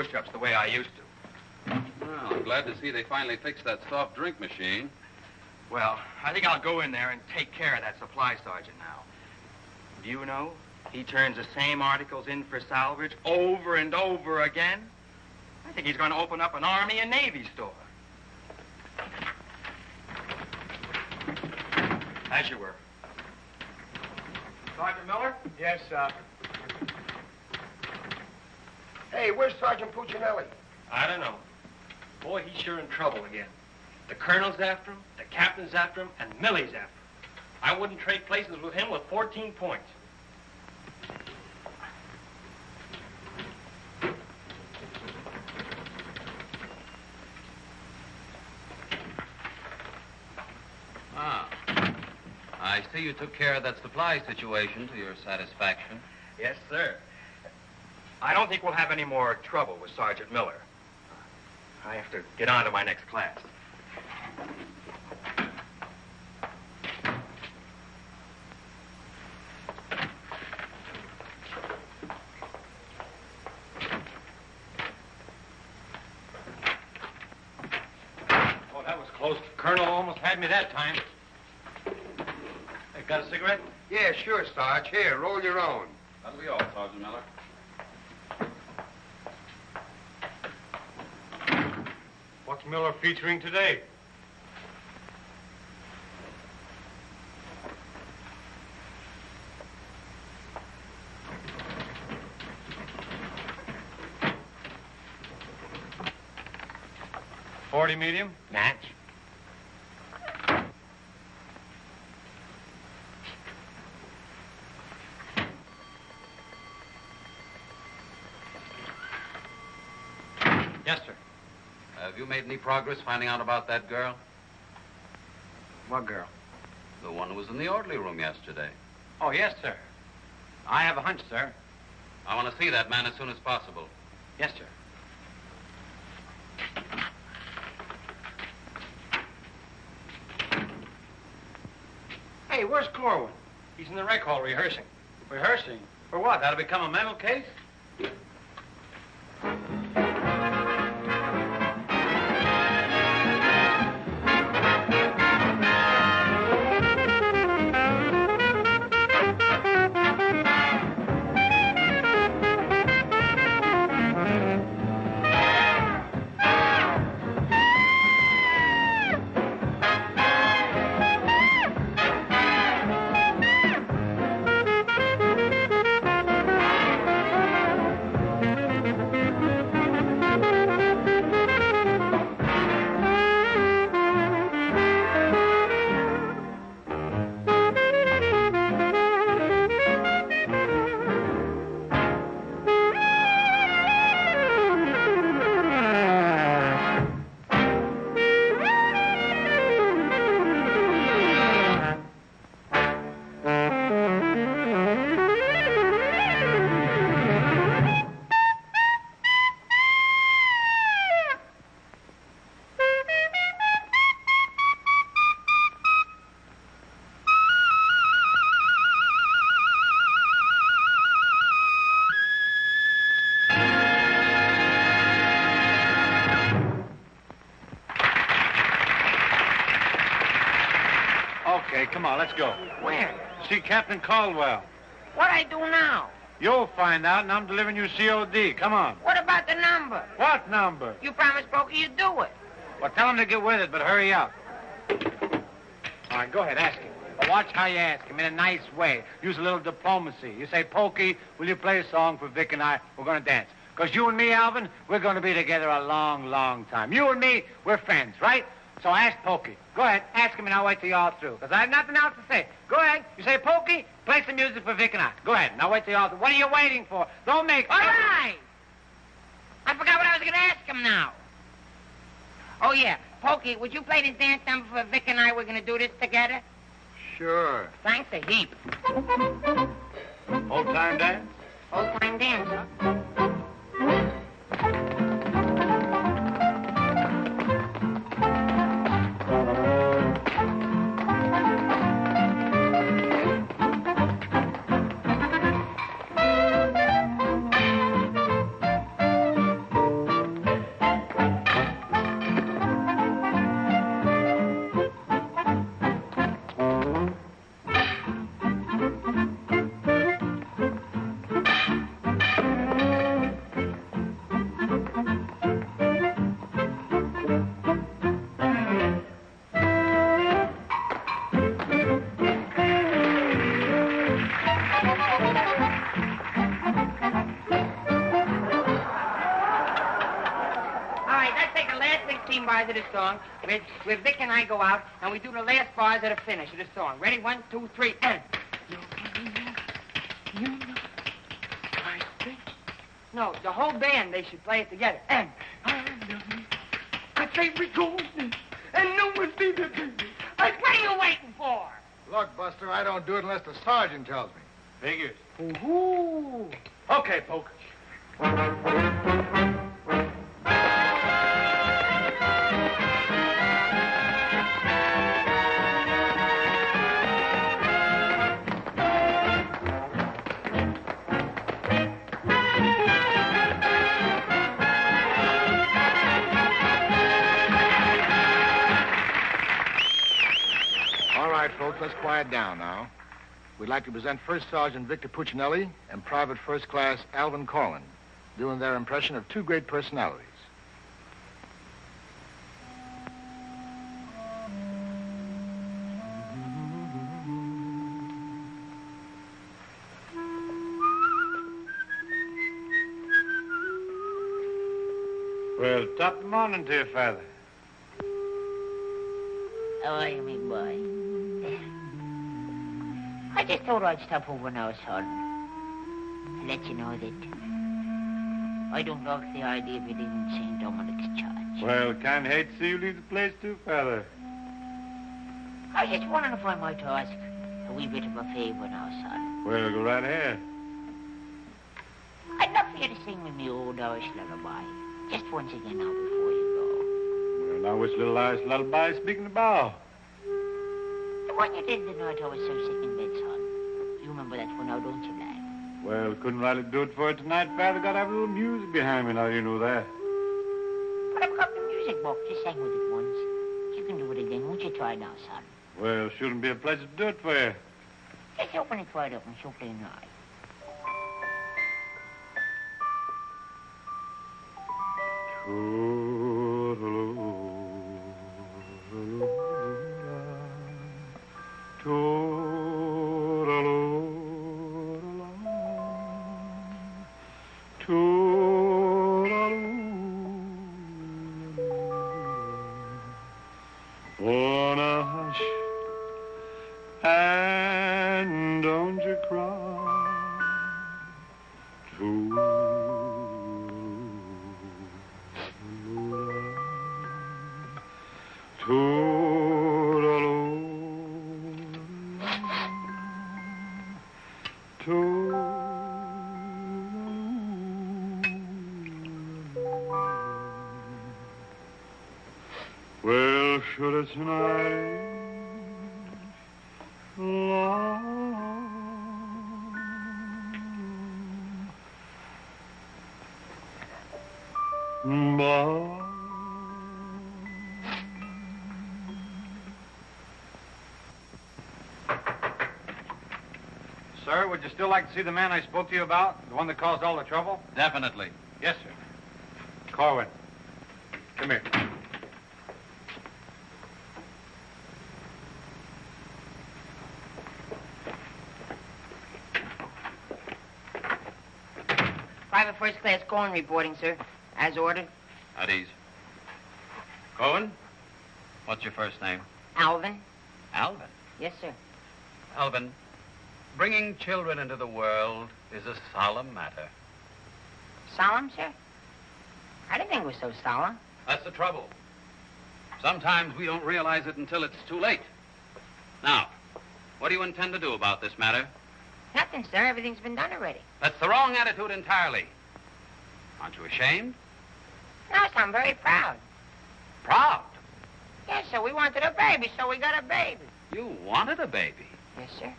Speaker 15: push-ups the way I used to.
Speaker 8: Well, I'm glad to see they finally fixed that soft drink machine.
Speaker 15: Well, I think I'll go in there and take care of that supply sergeant now. Do you know, he turns the same articles in for salvage over and over again. I think he's going to open up an Army and Navy store. As you were. Sergeant Miller?
Speaker 18: Yes, sir.
Speaker 2: Hey, where's Sergeant Puccinelli?
Speaker 7: I don't know. Boy, he's sure in trouble again. The colonel's after him, the captain's after him, and Millie's after him. I wouldn't trade places with him with 14 points.
Speaker 8: Ah. I see you took care of that supply situation to your satisfaction.
Speaker 15: Yes, sir. I don't think we'll have any more trouble with Sergeant Miller. I have to get on to my next class.
Speaker 7: Oh, that was close. Colonel almost had me that time. Hey, got a cigarette?
Speaker 2: Yeah, sure, Sarge. Here, roll your own.
Speaker 8: That'll be all, Sergeant Miller.
Speaker 18: What's Miller featuring today? .40 medium?
Speaker 2: Match.
Speaker 15: Yes, sir.
Speaker 8: Have you made any progress finding out about that girl?
Speaker 15: What girl?
Speaker 8: The one who was in the orderly room yesterday.
Speaker 15: Oh, yes, sir. I have a hunch, sir.
Speaker 8: I want to see that man as soon as possible.
Speaker 15: Yes, sir.
Speaker 7: Hey, where's Corwin? He's in the rec hall rehearsing. Rehearsing? For what? That'll become a mental case?
Speaker 6: go.
Speaker 12: Where?
Speaker 6: See Captain Caldwell.
Speaker 12: What I do now?
Speaker 6: You'll find out, and I'm delivering you COD. Come on.
Speaker 12: What about the number?
Speaker 6: What number?
Speaker 12: You promised Pokey you'd do it.
Speaker 6: Well, tell him to get with it, but hurry up. All right, go ahead, ask him. But watch how you ask him in a nice way. Use a little diplomacy. You say, Pokey, will you play a song for Vic and I? We're going to dance. Because you and me, Alvin, we're going to be together a long, long time. You and me, we're friends, right? So ask Pokey. Go ahead, ask him, and I'll wait till you're all through. Because I have nothing else to say. Go ahead. You say, Pokey, play some music for Vic and I. Go ahead, and I'll wait till you're all through. What are you waiting for? Don't make...
Speaker 12: All right! I forgot what I was going to ask him now. Oh, yeah. Pokey, would you play this dance number for Vic and I? We're going to do this together?
Speaker 6: Sure.
Speaker 12: Thanks a heap.
Speaker 6: Old-time dance?
Speaker 12: Old-time dance, huh? Of the song, where Vic and I go out, and we do the last bars at the finish of the song. Ready? 1, 2, 3, and... No, the whole band, they should play it together. And... I say we go, and no one see the baby. What are you waiting for?
Speaker 19: Look, Buster, I don't do it unless the sergeant tells me.
Speaker 6: Figures.
Speaker 12: Ooh.
Speaker 6: Okay, Poke.
Speaker 19: Folks, let's quiet down now. We'd like to present First Sergeant Victor Puccinelli and Private First Class Alvin Corlin, doing their impression of two great personalities.
Speaker 6: Well, top of the morning to you, Father.
Speaker 4: How are you, me boy? I just thought I'd stop over now, son, and let you know that I don't like the idea of you leaving St. Dominic's Church.
Speaker 6: Well, can't hate to see you leave the place too, Father.
Speaker 4: I was just wondering if I might ask a wee bit of a favor now, son.
Speaker 6: Well, go right ahead.
Speaker 4: I'd love for you to sing me old Irish lullaby, just once again now before you
Speaker 6: go. Well, now which little Irish lullaby speaking about?
Speaker 4: The one you did the night I was so sick in bed, son. You remember that one now, don't you, lad?
Speaker 6: Well, couldn't rightly do it for you tonight, Father. Got to have a little music behind me now, you know that.
Speaker 4: But I've got the music book. Just sang with it once. You can do it again. Won't you try now, son?
Speaker 6: Well, shouldn't be a pleasure to do it for you.
Speaker 4: Just open it right up and so play night.
Speaker 3: And don't you cry. Well, should it tonight
Speaker 6: Sir, would you still like to see the man I spoke to you about? The one that caused all the trouble?
Speaker 8: Definitely.
Speaker 6: Yes, sir. Corwin, come here.
Speaker 12: Private First Class Cohen reporting, sir. As ordered.
Speaker 8: At ease. Cohen, what's your first name?
Speaker 12: Alvin.
Speaker 8: Alvin.
Speaker 12: Yes, sir.
Speaker 8: Alvin, bringing children into the world is a solemn matter.
Speaker 12: Solemn, sir? I didn't think it was so solemn.
Speaker 8: That's the trouble. Sometimes we don't realize it until it's too late. Now, what do you intend to do about this matter?
Speaker 12: Nothing, sir. Everything's been done already.
Speaker 8: That's the wrong attitude entirely. Aren't you ashamed?
Speaker 12: No, sir, I'm very proud.
Speaker 8: Proud?
Speaker 12: Yes, sir. We wanted a baby, so we got a baby.
Speaker 8: You wanted a baby.
Speaker 12: Yes, sir.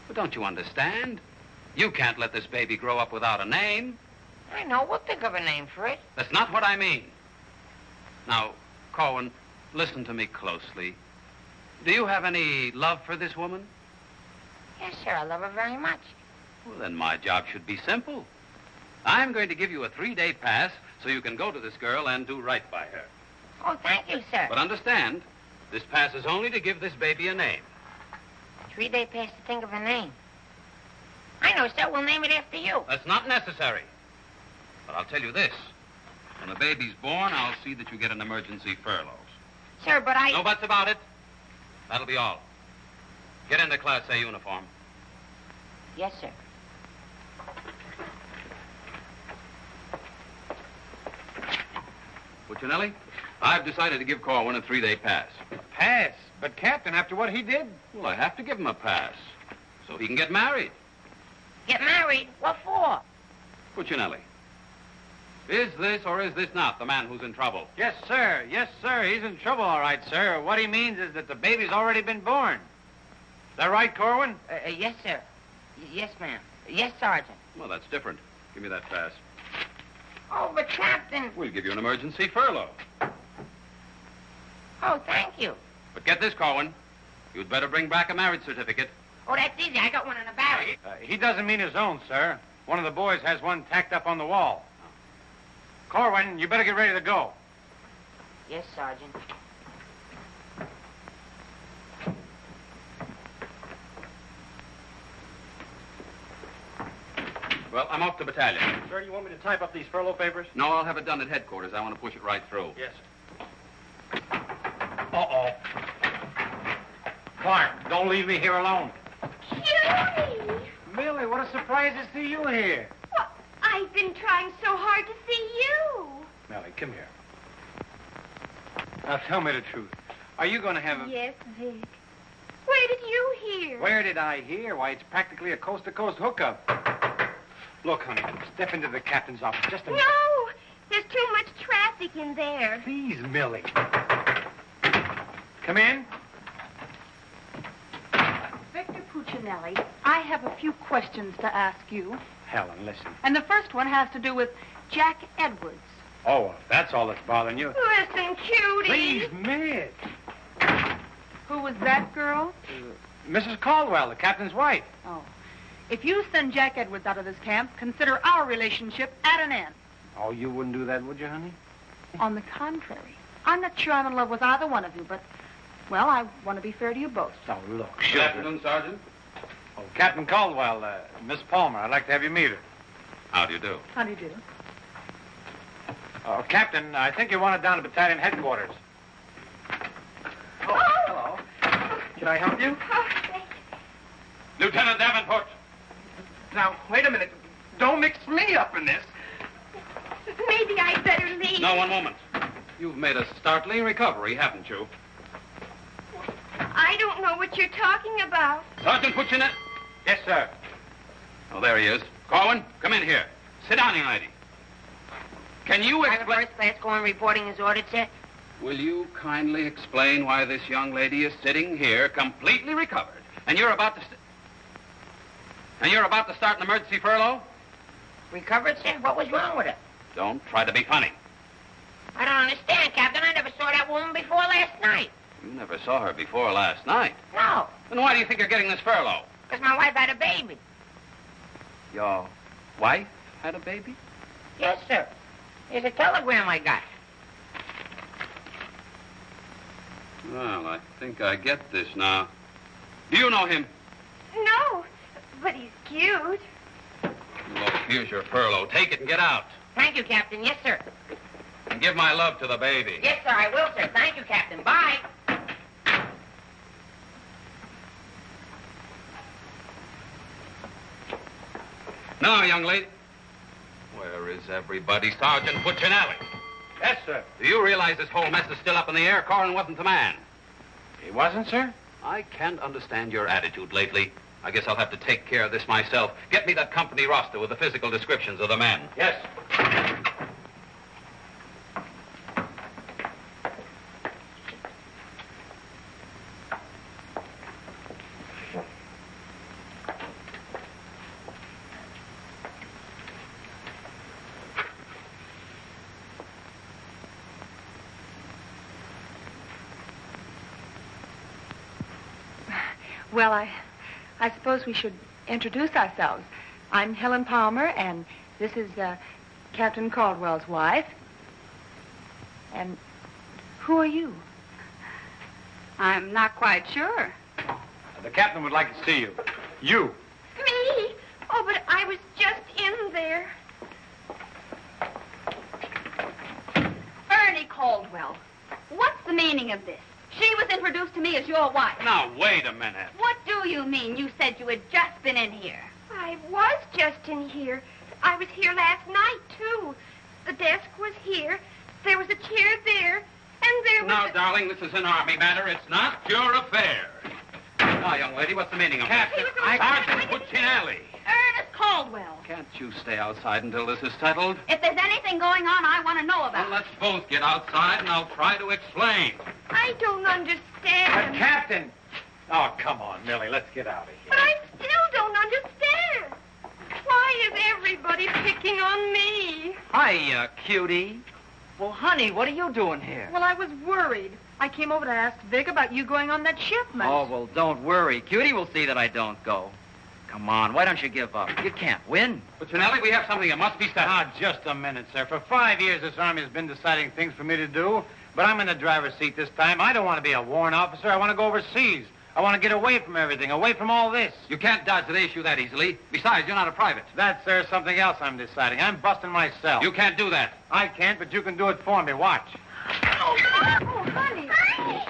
Speaker 8: But don't you understand? You can't let this baby grow up without a name.
Speaker 12: I know. We'll think of a name for it.
Speaker 8: That's not what I mean. Now, Corwin, listen to me closely. Do you have any love for this woman?
Speaker 12: Yes, sir. I love her very much.
Speaker 8: Well, then my job should be simple. I'm going to give you a 3-day pass so you can go to this girl and do right by her.
Speaker 12: Oh, thank you, sir.
Speaker 8: But understand, this pass is only to give this baby a name.
Speaker 12: 3-day pass to think of a name. I know, sir. We'll name it after you.
Speaker 8: That's not necessary. But I'll tell you this. When the baby's born, I'll see that you get an emergency furlough.
Speaker 12: Sir, but I...
Speaker 8: No buts about it. That'll be all. Get into Class A uniform.
Speaker 12: Yes, sir.
Speaker 8: Puccinelli, I've decided to give Corwin a 3-day pass.
Speaker 6: Pass? But, Captain, after what he did?
Speaker 8: Well, I have to give him a pass so he can get married.
Speaker 12: Get married? What for?
Speaker 8: Puccinelli, is this or is this not the man who's in trouble?
Speaker 6: Yes, sir. Yes, sir. He's in trouble, all right, sir. What he means is that the baby's already been born. Is that right, Corwin?
Speaker 12: Yes, sir. Yes, ma'am. Yes, Sergeant.
Speaker 8: Well, that's different. Give me that pass.
Speaker 12: Oh, but Captain...
Speaker 8: We'll give you an emergency furlough.
Speaker 12: Oh, thank you.
Speaker 8: But get this, Corwin. You'd better bring back a marriage certificate.
Speaker 12: Oh, that's easy. I got one in the barracks.
Speaker 6: He doesn't mean his own, sir. One of the boys has one tacked up on the wall. Corwin, you better get ready to go.
Speaker 12: Yes, Sergeant.
Speaker 8: Well, I'm off to battalion.
Speaker 7: Sir, you want me to type up these furlough papers?
Speaker 8: No, I'll have it done at headquarters. I want to push it right through.
Speaker 7: Yes, sir. Uh-oh. Clark, don't leave me here alone.
Speaker 9: Cutie!
Speaker 6: Millie, what a surprise to see you here.
Speaker 9: Well, I've been trying so hard to see you.
Speaker 6: Millie, come here. Now, tell me the truth. Are you going to have a...
Speaker 9: Yes, Vic. Where did you hear?
Speaker 6: Where did I hear? Why, it's practically a coast-to-coast hookup. Look, honey, step into the captain's office just a minute.
Speaker 9: No! There's too much traffic in there.
Speaker 6: Please, Millie. Come in.
Speaker 20: Victor Puccinelli, I have a few questions to ask you.
Speaker 6: Helen, listen.
Speaker 20: And the first one has to do with Jack Edwards.
Speaker 6: Oh, well, if that's all that's bothering you.
Speaker 9: Listen, Cutie.
Speaker 6: Please, Miss.
Speaker 20: Who was that girl?
Speaker 6: Mrs. Caldwell, the captain's wife.
Speaker 20: Oh. If you send Jack Edwards out of this camp, consider our relationship at an end.
Speaker 6: Oh, you wouldn't do that, would you, honey?
Speaker 20: On the contrary. I'm not sure I'm in love with either one of you, but, well, I want to be fair to you both.
Speaker 6: Oh, look,
Speaker 8: Good afternoon, Sergeant.
Speaker 6: Oh, Captain Caldwell, Miss Palmer, I'd like to have you meet her.
Speaker 8: How do you do?
Speaker 20: How do you do?
Speaker 6: Oh, Captain, I think you want it down to battalion headquarters.
Speaker 7: Oh, hello. Can I help you?
Speaker 9: Oh, thanks.
Speaker 8: Lieutenant Davenport.
Speaker 7: Now, wait a minute. Don't mix me up in this.
Speaker 9: Maybe I'd better leave.
Speaker 8: No, one moment. You've made a startling recovery, haven't you?
Speaker 9: I don't know what you're talking about.
Speaker 8: Sergeant Puccinelli.
Speaker 6: Yes, sir.
Speaker 8: Oh, there he is. Corwin, come in here. Sit down, young lady. Can you
Speaker 12: Private
Speaker 8: explain...
Speaker 12: First Class Cohen reporting as ordered, sir.
Speaker 8: Will you kindly explain why this young lady is sitting here completely recovered, and you're about to... start an emergency furlough?
Speaker 12: Recovered, sir? What was wrong with her?
Speaker 8: Don't try to be funny.
Speaker 12: I don't understand, Captain. I never saw that woman before last night.
Speaker 8: You never saw her before last night.
Speaker 12: No.
Speaker 8: Then why do you think you're getting this furlough?
Speaker 12: Because my wife had a baby.
Speaker 8: Your wife had a baby?
Speaker 12: Yes, sir. Here's a telegram I got.
Speaker 8: Well, I think I get this now. Do you know him?
Speaker 9: No, but he's cute.
Speaker 8: Look, here's your furlough. Take it and get out.
Speaker 12: Thank you, Captain. Yes, sir.
Speaker 8: And give my love to the baby.
Speaker 12: Yes, sir, I will, sir. Thank you, Captain. Bye.
Speaker 8: Now, young lady. Where is everybody? Sergeant Puccinelli.
Speaker 6: Yes, sir.
Speaker 8: Do you realize this whole mess is still up in the air? Corrin wasn't the man.
Speaker 6: He wasn't, sir?
Speaker 8: I can't understand your attitude lately. I guess I'll have to take care of this myself. Get me that company roster with the physical descriptions of the men.
Speaker 6: Yes.
Speaker 20: Well, I suppose we should introduce ourselves. I'm Helen Palmer, and this is Captain Caldwell's wife. And who are you?
Speaker 10: I'm not quite sure.
Speaker 6: The captain would like to see you. You.
Speaker 9: Me? Oh, but I was just in there.
Speaker 10: Ernie Caldwell. What's the meaning of this? She was introduced to me as your wife.
Speaker 8: Now, wait a minute.
Speaker 10: What do you mean? You said you had just been in here.
Speaker 9: I was just in here. I was here last night, too. The desk was here. There was a chair there. And there was
Speaker 8: Now, darling, this is an Army matter. It's not your affair. Now, young lady, what's the meaning of that? Sergeant Puccinelli.
Speaker 10: Ernest Caldwell.
Speaker 8: Can't you stay outside until this is settled?
Speaker 10: If there's anything going on, I want to know about
Speaker 8: Well, let's both get outside, and I'll try to explain.
Speaker 9: I don't understand.
Speaker 6: Captain! Oh, come on, Millie. Let's get out of here.
Speaker 9: But I still don't understand. Why is everybody picking on me?
Speaker 5: Hiya, cutie. Well, honey, what are you doing here?
Speaker 20: Well, I was worried. I came over to ask Vic about you going on that shipment.
Speaker 5: Oh, well, don't worry. Cutie will see that I don't go. Come on, why don't you give up? You can't win.
Speaker 8: Puccinelli, we have something that must be settled.
Speaker 6: Ah, just a minute, sir. For 5 years, this Army has been deciding things for me to do, but I'm in the driver's seat this time. I don't want to be a warrant officer. I want to go overseas. I want to get away from everything, away from all this.
Speaker 8: You can't dodge the issue that easily. Besides, you're not a private.
Speaker 6: That's, sir, something else I'm deciding. I'm busting myself.
Speaker 8: You can't do that.
Speaker 6: I can't, but you can do it for me. Watch.
Speaker 9: Oh, honey. Ernie.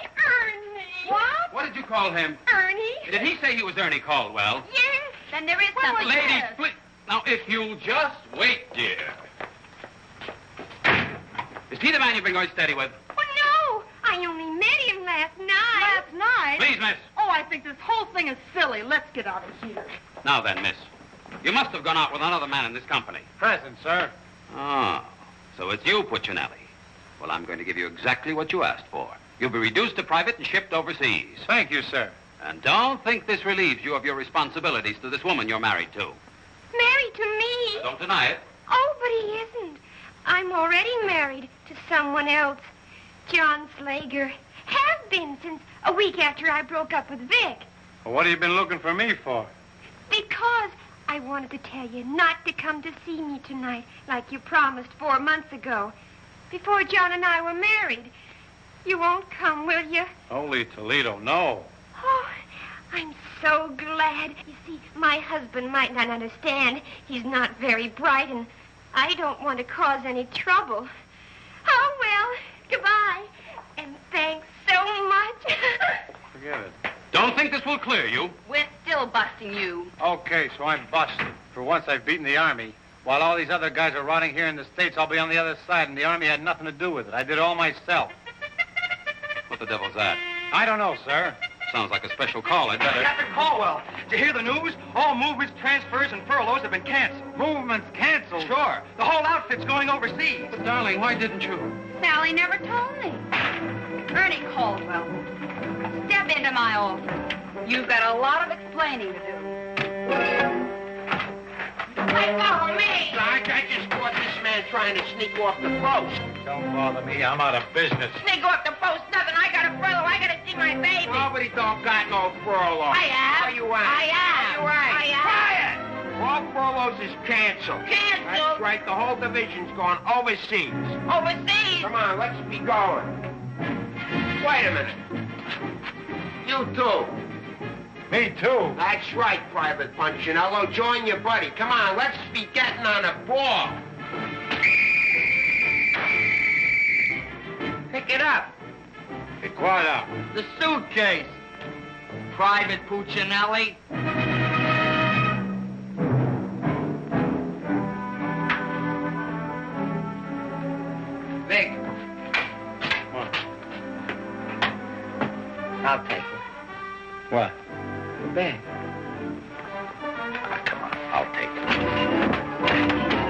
Speaker 10: What?
Speaker 8: What did you call him?
Speaker 9: Ernie?
Speaker 8: Did he say he was Ernie Caldwell?
Speaker 9: Yes.
Speaker 10: Then there is something.
Speaker 8: Ladies, please. Now, if you'll just wait, dear. Is he the man you've been going steady with?
Speaker 9: Oh, no. I only met him last night.
Speaker 20: Last night?
Speaker 8: Please, miss.
Speaker 20: Oh, I think this whole thing is silly. Let's get out of here.
Speaker 8: Now then, miss. You must have gone out with another man in this company.
Speaker 6: Present, sir.
Speaker 8: Oh, so it's you, Puccinelli. Well, I'm going to give you exactly what you asked for. You'll be reduced to private and shipped overseas.
Speaker 6: Thank you, sir.
Speaker 8: And don't think this relieves you of your responsibilities to this woman you're married to.
Speaker 9: Married to me?
Speaker 8: Don't deny it.
Speaker 9: Oh, but he isn't. I'm already married to someone else. John Slager. Have been since a week after I broke up with Vic.
Speaker 6: Well, what have you been looking for me for?
Speaker 9: Because I wanted to tell you not to come to see me tonight like you promised 4 months ago. Before John and I were married. You won't come, will you?
Speaker 6: Holy Toledo, no.
Speaker 9: Oh, I'm so glad. You see, my husband might not understand. He's not very bright, and I don't want to cause any trouble. Oh, well, goodbye. And thanks so much.
Speaker 6: Forget it.
Speaker 8: Don't think this will clear you.
Speaker 10: We're still busting you.
Speaker 6: Okay, so I'm busted. For once, I've beaten the Army. While all these other guys are rotting here in the States, I'll be on the other side, and the Army had nothing to do with it. I did it all myself.
Speaker 8: What the devil's that?
Speaker 6: I don't know, sir.
Speaker 8: Sounds like a special call. I'd better...
Speaker 15: Captain Caldwell, did you hear the news? All movements, transfers, and furloughs have been canceled.
Speaker 6: Movements canceled?
Speaker 15: Sure. The whole outfit's going overseas.
Speaker 8: But, darling, why didn't you?
Speaker 10: Sally never told me. Ernie Caldwell, step into my office. You've got a lot of explaining to do.
Speaker 2: Follow me! Sarge, I just caught this man trying to sneak off the post.
Speaker 6: Don't bother me. I'm out of business.
Speaker 12: Sneak off the post, nothing. I got a furlough.
Speaker 2: I gotta see my baby.
Speaker 13: Nobody don't got no furlough.
Speaker 2: I have.
Speaker 13: No, you ain't.
Speaker 2: I have.
Speaker 13: No, you ain't.
Speaker 2: I have.
Speaker 13: Quiet! All furloughs is canceled.
Speaker 2: Canceled?
Speaker 13: That's right. The whole division's gone overseas.
Speaker 2: Overseas?
Speaker 13: Come on, let's be going. Wait a minute. You too.
Speaker 18: Me too.
Speaker 13: That's right, Private Punchinello. Join your buddy. Come on, let's be getting on a ball.
Speaker 2: Pick it up.
Speaker 18: Pick what up?
Speaker 12: The suitcase. Private Puccinelli.
Speaker 2: Vic.
Speaker 18: What?
Speaker 2: I'll take it.
Speaker 18: What?
Speaker 2: The bag.
Speaker 18: Come on, I'll take it.